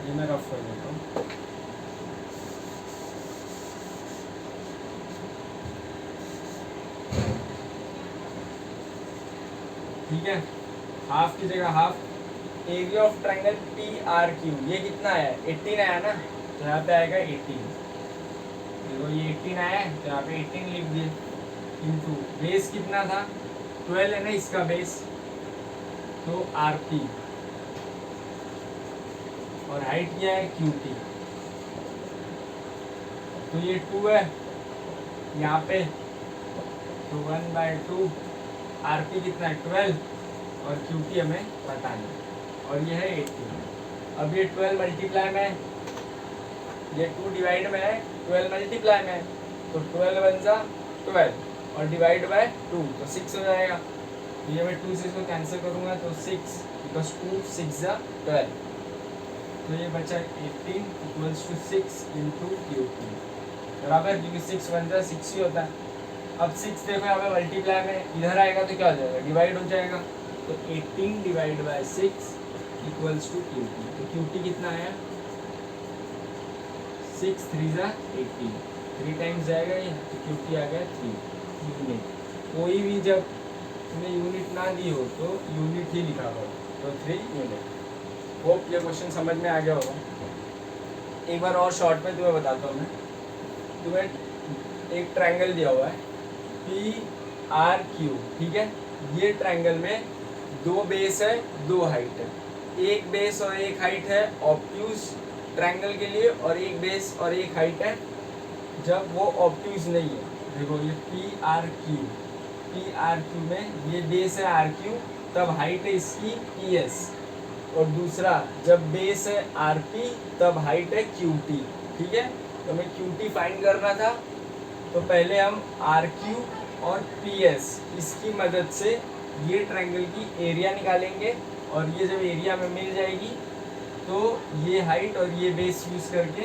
ये मैं रफ कर देता हूँ। ठीक है, हाफ की जगह half, area of triangle P R Q, ये कितना है 18 आया ना, तो यहाँ पे आएगा 18। देखो ये 18 आया है तो यहाँ पे 18 लिख दिए, इंटू बेस कितना था 12 है ना इसका बेस, तो आर पी, और हाइट क्या है क्यू टी, तो ये 2 है यहाँ पे, तो 1/2 आर पी कितना है 12, और क्यू टी हमें पता नहीं, और ये है 18। अब ये 12 मल्टीप्लाई में, ये 2 डिवाइड में है, 12 मल्टीप्लाई में है, तो 12 बन जा 12 और डिवाइड बाय 2 तो 6 हो जाएगा। तो ये मैं 2 से इसको कैंसिल करूँगा तो 6, बिकॉज 2 6 जा 12, तो ये बचा 18 equals to 6 into Q T बराबर, क्योंकि 6 बन जा 6 ही होता है। अब 6 देखो यहाँ पे मल्टीप्लाई में इधर आएगा तो क्या हो जाएगा, डिवाइड हो जाएगा, तो 18 divide by 6 equals to Q T. तो क्यू टी कितना आया 6 3 जा 18, 3 टाइम्स जाएगा ये, तो क्यू टी आ गया 3 यूनिट। कोई भी जब तुम्हें यूनिट ना दी हो तो यूनिट ही लिखा हो, तो 3 यूनिट। होप ये क्वेश्चन समझ में आ गया होगा। एक बार और शॉर्ट में तुम्हें बताता हूँ मैं, तुम्हें एक ट्रायंगल दिया हुआ है पी आर क्यू, ठीक है। ये ट्रायंगल में 2 बेस है 2 हाइट है, एक बेस और एक हाइट है ऑब्ट्यूज ट्रायंगल के लिए, और एक बेस और एक हाइट है जब वो ऑब्ट्यूज नहीं है। देखो ये पी आर क्यू में ये बेस है आर क्यू, तब हाइट है इसकी पी एस, और दूसरा जब बेस है आर पी तब हाइट है क्यू टी, ठीक है। तो हमें क्यू टी फाइंड करना था, तो पहले हम आर क्यू और पी एस इसकी मदद से ये ट्रायंगल की एरिया निकालेंगे, और ये जब एरिया में मिल जाएगी तो ये हाइट और ये बेस यूज़ करके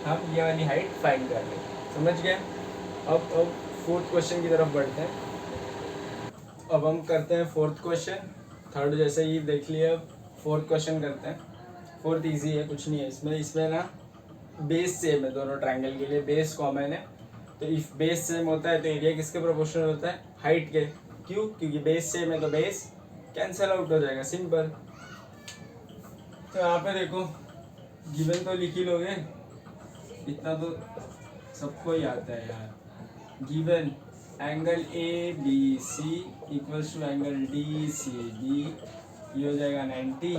हम ये वाली हाइट फाइंड कर लेंगे। समझ गए। अब फोर्थ क्वेश्चन की तरफ बढ़ते हैं। अब हम करते हैं फोर्थ क्वेश्चन, थर्ड जैसे ही देख लिया, अब फोर्थ क्वेश्चन करते हैं। फोर्थ इजी है, कुछ नहीं है इसमें ना बेस सेम है, दोनों ट्रायंगल के लिए बेस कॉमन है। तो इफ बेस सेम होता है तो एरिया किसके प्रोपोर्शनल होता है, हाइट के। क्यों, क्योंकि बेस सेम है तो बेस कैंसिल आउट हो जाएगा, सिंपल। तो यहाँ पे देखो गिवन तो लिख ही लोगे, इतना तो सबको ही आता है यार। Given angle A B C equals to angle D C B, ये हो जाएगा 90।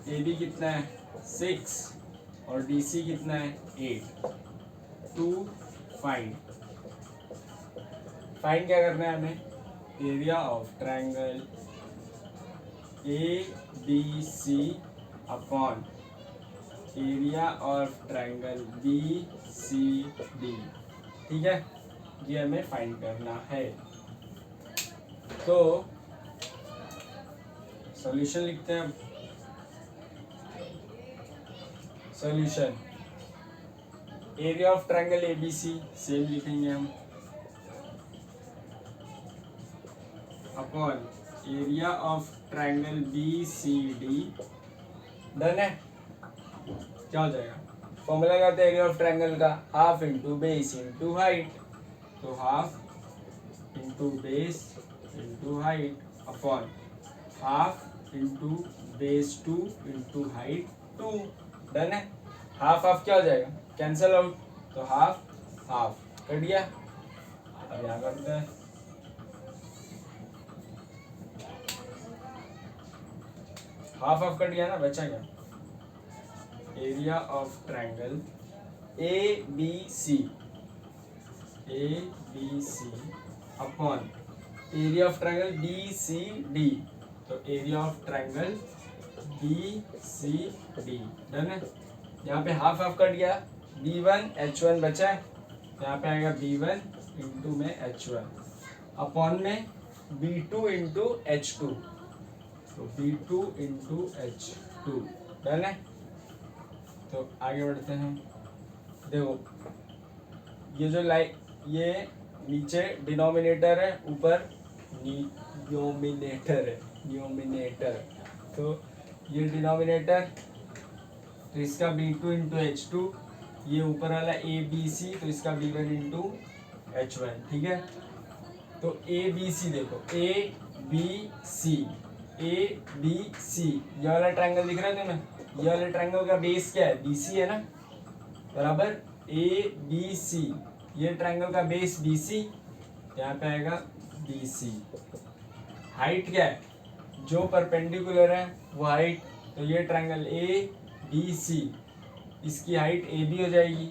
ए बी कितना है 6 और डी सी कितना है 8। टू फाइंड क्या करना है हमें, area of triangle A B C upon area of triangle B C D, ठीक है। ये हमें फाइंड करना है। तो सॉल्यूशन लिखते हैं। Solution area of triangle A B C same लिखेंगे हम, upon area of triangle B C D. Done है। क्या हो जाएगा, फॉर्मूला क्या होता है एरिया ऑफ ट्रायंगल का, half into base into height, तो half into base into height upon half into base 2 into height 2। Done है। हाफ हाफ क्या हो जाएगा, कैंसल आउट, तो हाफ हाफ कट गया। अब यहाँ करते हैं हाफ हाफ कट गया ना, बचा क्या, area of triangle A B C upon area of triangle B C D, तो area of triangle B C D. Done है। यहाँ पे हाफ हाफ कट गया, B1 H1 बचा है, यहाँ पे आएगा B1 इंटू में H1 अपॉन में B2 इंटू H2, तो B2 इंटू H2 डन है। तो आगे बढ़ते हैं। देखो ये जो ये नीचे डिनोमिनेटर है, ऊपर न्यूमिनेटर तो ये डिनोमिनेटर, तो इसका B2 इंटू H2, ये ऊपर वाला ABC तो इसका B1 इंटू H1, ठीक है। तो ABC देखो ABC ये वाला ट्रायंगल दिख रहा है तुम्हें, ये वाले ट्रायंगल का बेस क्या है, BC है ना, बराबर ABC, ये ट्रायंगल का बेस BC, यहाँ पे आएगा BC। हाइट क्या है, जो परपेंडिकुलर है वो हाइट, तो ये ट्रायंगल ABC, इसकी हाइट AB हो जाएगी,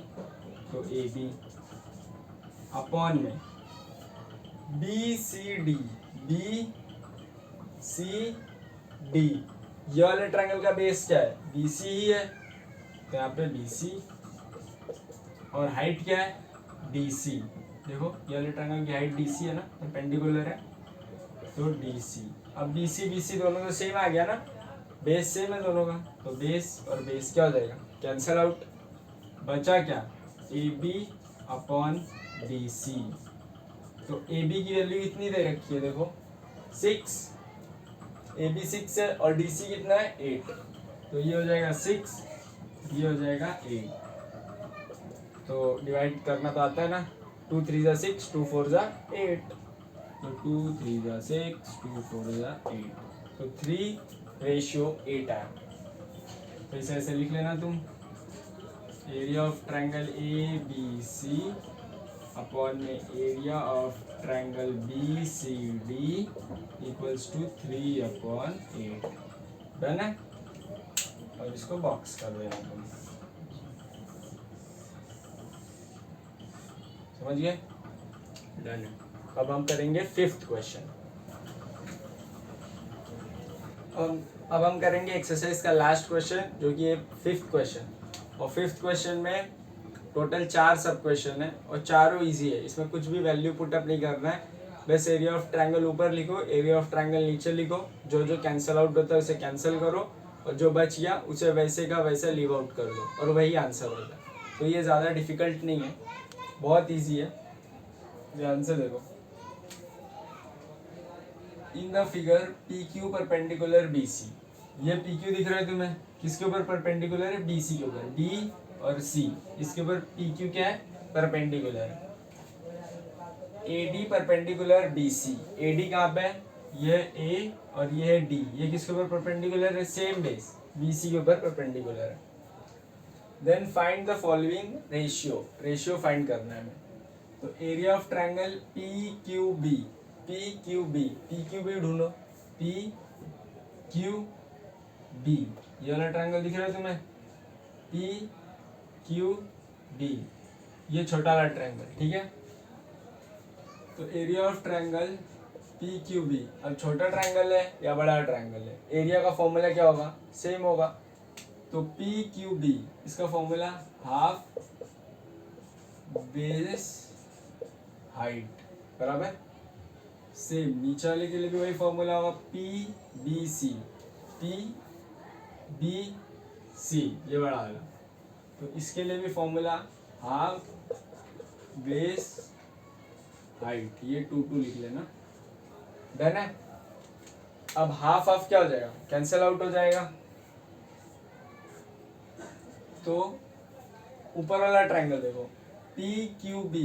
तो AB अपॉन में BCD ये वाले ट्रायंगल का बेस क्या है, BC ही है, तो यहाँ पे BC, और हाइट क्या है DC, देखो ये वाले ट्रायंगल की हाइट DC है ना, परपेंडिकुलर है, तो DC। अब BC दोनों तो सेम आ गया ना, बेस सेम है दोनों का, तो बेस और बेस क्या हो जाएगा, कैंसल आउट, बचा क्या AB अपॉन BC। तो AB की वैल्यू कितनी दे रखी है, देखो 6, AB 6 है और DC कितना है 8, तो ये हो जाएगा 6, ये हो जाएगा 8। तो डिवाइड करना तो आता है ना, 2 3 जा 6, 2 4 जा 8, तो 2 3 जा 6, 2 4 जा 8, तो 3:8 आया। तो इसे ऐसे लिख लेना तुम, area of triangle ABC upon में area of triangle BCD equals to 3/8, done है। और इसको बॉक्स कर देना तुम, समझ गए, डन है। अब हम करेंगे 5th क्वेश्चन। अब हम करेंगे एक्सरसाइज का लास्ट क्वेश्चन, जो कि है 5th क्वेश्चन, और 5th क्वेश्चन में टोटल 4 सब क्वेश्चन है और चारों इजी है, इसमें कुछ भी वैल्यू पुटअप नहीं करना है, बस एरिया ऑफ ट्रायंगल ऊपर लिखो, एरिया ऑफ ट्रायंगल नीचे लिखो, जो जो कैंसिल आउट होता है उसे कैंसिल करो, और जो बच गया उसे वैसे का वैसे लीव आउट कर दो, और वही आंसर होगा। तो ये ज़्यादा डिफिकल्ट नहीं है, बहुत ईजी है, ध्यान से देखो। In the figure PQ perpendicular BC, ये PQ दिख रहा है तुम्हें, किसके ऊपर परपेंडिकुलर है, BC के ऊपर, D और C, इसके ऊपर PQ क्या है, परपेंडिकुलर है। AD परपेंडिकुलर BC, AD कहाँ पे है, ये A और ये है D, ये किसके ऊपर परपेंडिकुलर है, सेम बेस BC के ऊपर परपेंडिकुलर है। Then find the following ratio find करना है हमें। तो एरिया ऑफ ट्रायंगल PQB ढूंढो, PQB, ये वाला ट्रायंगल दिख रहा है तुम्हें, PQB, ये छोटा वाला ट्रायंगल, ठीक है। तो एरिया ऑफ ट्रायंगल PQB, अब छोटा ट्रायंगल है या बड़ा ट्रायंगल है, एरिया का फॉर्मूला क्या होगा, सेम होगा, तो PQB इसका फॉर्मूला हाफ बेस हाइट, बराबर सेम, नीचे वाले के लिए भी वही फॉर्मूला होगा, PBC ये बड़ा वाला, तो इसके लिए भी फॉर्मूला हाफ बेस हाइट, ये 2 लिख लेना, डन है। अब हाफ हाफ क्या हो जाएगा, कैंसिल आउट हो जाएगा, तो ऊपर वाला ट्रायंगल देखो, PQB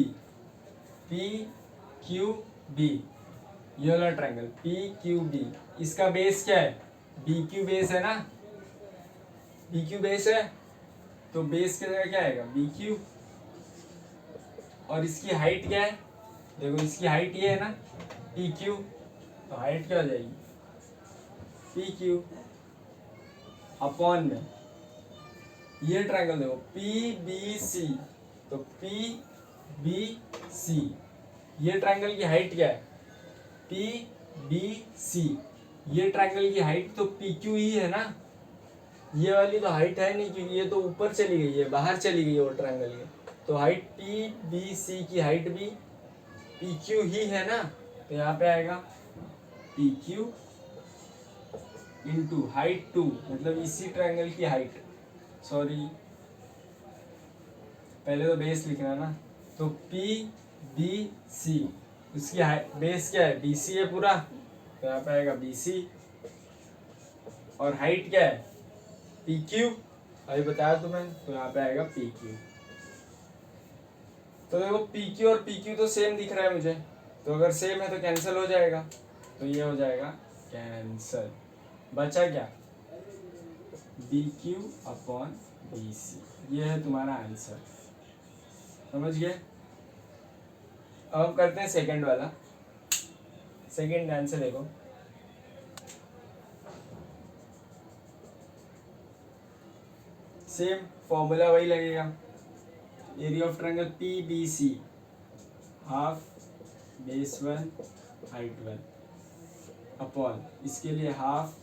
ये वाला ट्रायंगल PQB, इसका बेस क्या है, BQ बेस है ना, BQ बेस है, तो बेस की जगह क्या आएगा, BQ, और इसकी हाइट क्या है, देखो इसकी हाइट ये है ना PQ, तो हाइट क्या हो जाएगी PQ अपॉन में ये ट्रायंगल देखो PBC, तो PBC, ये ट्रायंगल की हाइट क्या है PBC, ये ट्रायंगल की हाइट तो PQ ही है ना, ये वाली तो हाइट है नहीं, क्योंकि ये तो ऊपर चली गई है, बाहर चली गई है वो ट्रायंगल के, तो हाइट पी बी सी की हाइट भी पी क्यू ही है ना, तो यहाँ पे आएगा पी क्यू इंटू हाइट 2, मतलब इसी ट्रायंगल की हाइट, सॉरी पहले तो बेस लिखना ना, तो पी बी सी, उसकी बेस क्या है, बी सी है पूरा, तो यहाँ पे आएगा बी सी, और हाइट क्या है पी क्यू, अभी बताया तुम्हें, तो यहाँ पे आएगा पी क्यू। तो देखो पी क्यू और पी क्यू तो सेम दिख रहा है मुझे, तो अगर सेम है तो कैंसिल हो जाएगा, तो ये हो जाएगा कैंसिल, बचा क्या B Q upon B C, ये है तुम्हारा आंसर, समझ गए। अब हम करते हैं सेकंड वाला, सेकंड आंसर देखो, सेम फॉर्मूला वही लगेगा, area of triangle P B C, half base 1 height 1 upon, इसके लिए half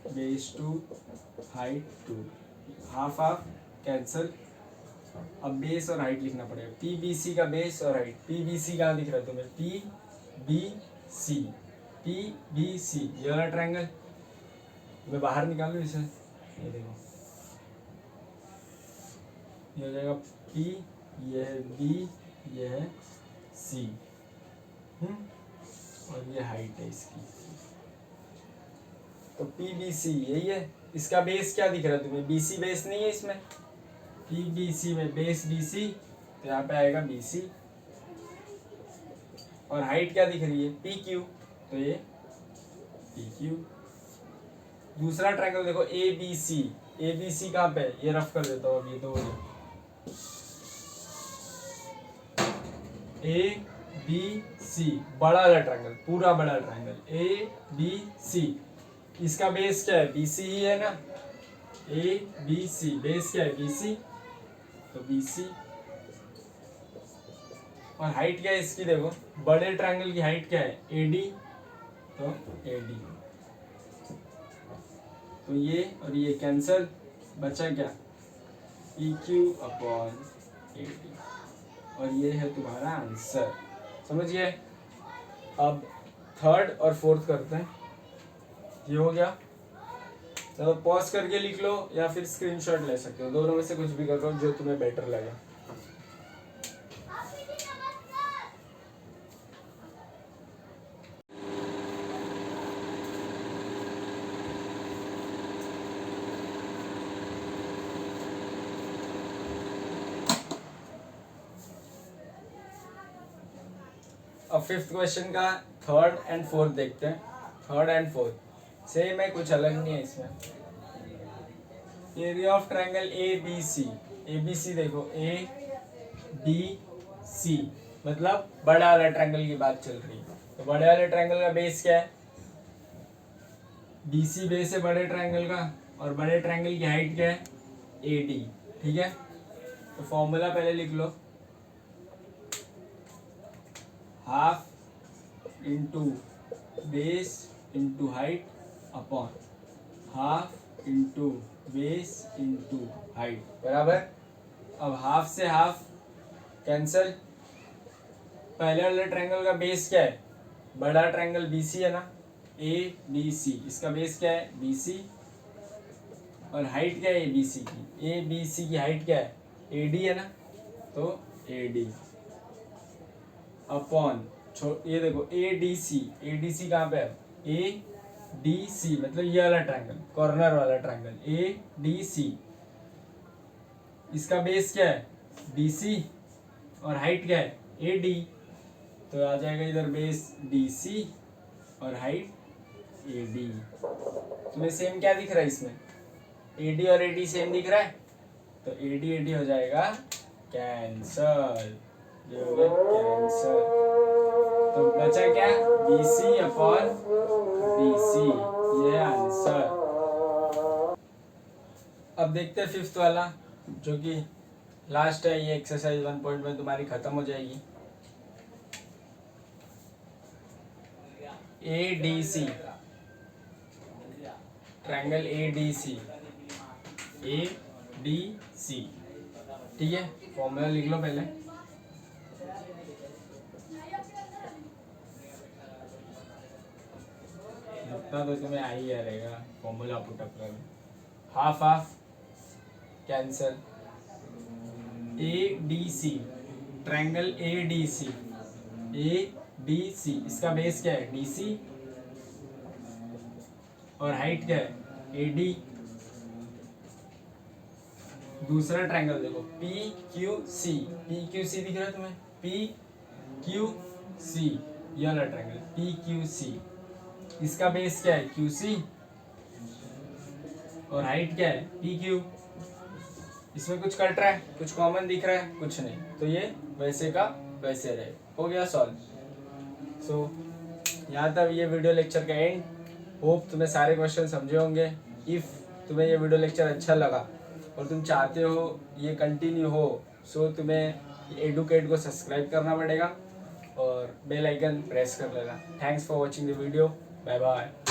base 2 height 2, half half cancel, अब बेस और हाइट लिखना पड़ेगा, पी बी सी का बेस और हाइट, पी बी सी कहाँ दिख रहा है तुम्हें, P B C, P B C, ये वाला ट्रायंगल, मैं बाहर निकालूं इसे, ये देखो ये हो जाएगा पी, ये है बी, ये है सी, और ये हाइट है इसकी, तो पी बी सी यही है, इसका बेस क्या दिख रहा है तुम्हें, बी सी बेस नहीं है इसमें, पी बी सी में बेस बी सी, तो यहाँ पे आएगा बी सी, और हाइट क्या दिख रही है पी क्यू, तो ये पी क्यू। दूसरा ट्रायंगल देखो A B C, A B सी कहाँ पे, ये रफ कर देता हूँ अब, ये दो ए बी सी, बड़ा वाला ट्रायंगल, पूरा बड़ा ट्रायंगल ए बी सी, इसका बेस क्या है बी सी ही है ना, ए बी सी, बेस क्या है बी सी, तो बी सी, और हाइट क्या है इसकी, देखो बड़े ट्रायंगल की हाइट क्या है ए डी, तो ए डी, तो ये और ये कैंसल, बचा क्या P Q upon A D, और ये है तुम्हारा आंसर, समझिए। अब थर्ड और फोर्थ करते हैं, ये हो गया, चलो पॉज करके लिख लो या फिर स्क्रीनशॉट ले सकते हो, दोनों में से कुछ भी कर लो जो तुम्हें बेटर लगे। अब फिफ्थ क्वेश्चन का थर्ड एंड फोर्थ देखते हैं, थर्ड एंड फोर्थ सेम है, कुछ अलग नहीं है इसमें। Area of triangle A B C, A B C देखो ए बी सी, मतलब बड़ा वाला ट्रायंगल की बात चल रही है, तो बड़े वाले ट्रायंगल का बेस क्या है बी सी, बेस है बड़े ट्रायंगल का, और बड़े ट्रायंगल की हाइट क्या है ए डी, ठीक है। तो फॉर्मूला पहले लिख लो, half into base into height upon half into base into height, बराबर। अब हाफ से हाफ कैंसल, पहले वाले ट्रायंगल का बेस क्या है बड़ा ट्रायंगल बी सी है ना, ए बी सी, इसका बेस क्या है बी सी, और हाइट क्या है ए बी सी की, ए बी सी की हाइट क्या है ए डी है ना, तो ए डी अपॉन, ये देखो ए डी सी कहाँ पे है ए डी सी, मतलब ये वाला ट्रायंगल, कॉर्नर वाला ट्रायंगल ए डी सी, इसका बेस क्या है बी सी, और हाइट क्या है ए डी, तो आ जाएगा इधर बेस डी सी और हाइट ए डी। तुम्हें सेम क्या दिख रहा है इसमें ए डी और ए डी सेम दिख रहा है, तो ए डी हो जाएगा कैंसल, ये हो गया कैंसल, तो बचा क्या B C upon B C, ये आंसर। अब देखते हैं फिफ्थ वाला जो कि लास्ट है, ये एक्सरसाइज 1 में तुम्हारी खत्म हो जाएगी। A D C, triangle A D C, A D C, ठीक है, फॉर्मूला लिख लो पहले। इतना तो तुम्हें आ ही रहेगा फॉर्मूला पुटअप कर। Half half cancel, A D C, triangle A D C, A D C, इसका बेस क्या है डी सी और हाइट क्या है ए डी। दूसरा ट्रायंगल देखो P Q C, P Q C दिख रहा है तुम्हें, पी क्यू सी, ये वाला ट्रायंगल पी क्यू सी, इसका बेस क्या है क्यू सी और हाइट क्या है पी क्यू। इसमें कुछ कट रहा है, कुछ कॉमन दिख रहा है, कुछ नहीं, तो ये वैसे का वैसे रहे। हो गया सॉल्व। सो यहाँ तक ये वीडियो लेक्चर का एंड। होप तुम्हें सारे क्वेश्चन समझे होंगे। इफ़ तुम्हें ये वीडियो लेक्चर अच्छा लगा और तुम चाहते हो ये कंटिन्यू हो, सो तुम्हें एडुकेट को सब्सक्राइब करना पड़ेगा और बेल आइकन प्रेस कर लेना। Thanks for watching the video. Bye bye.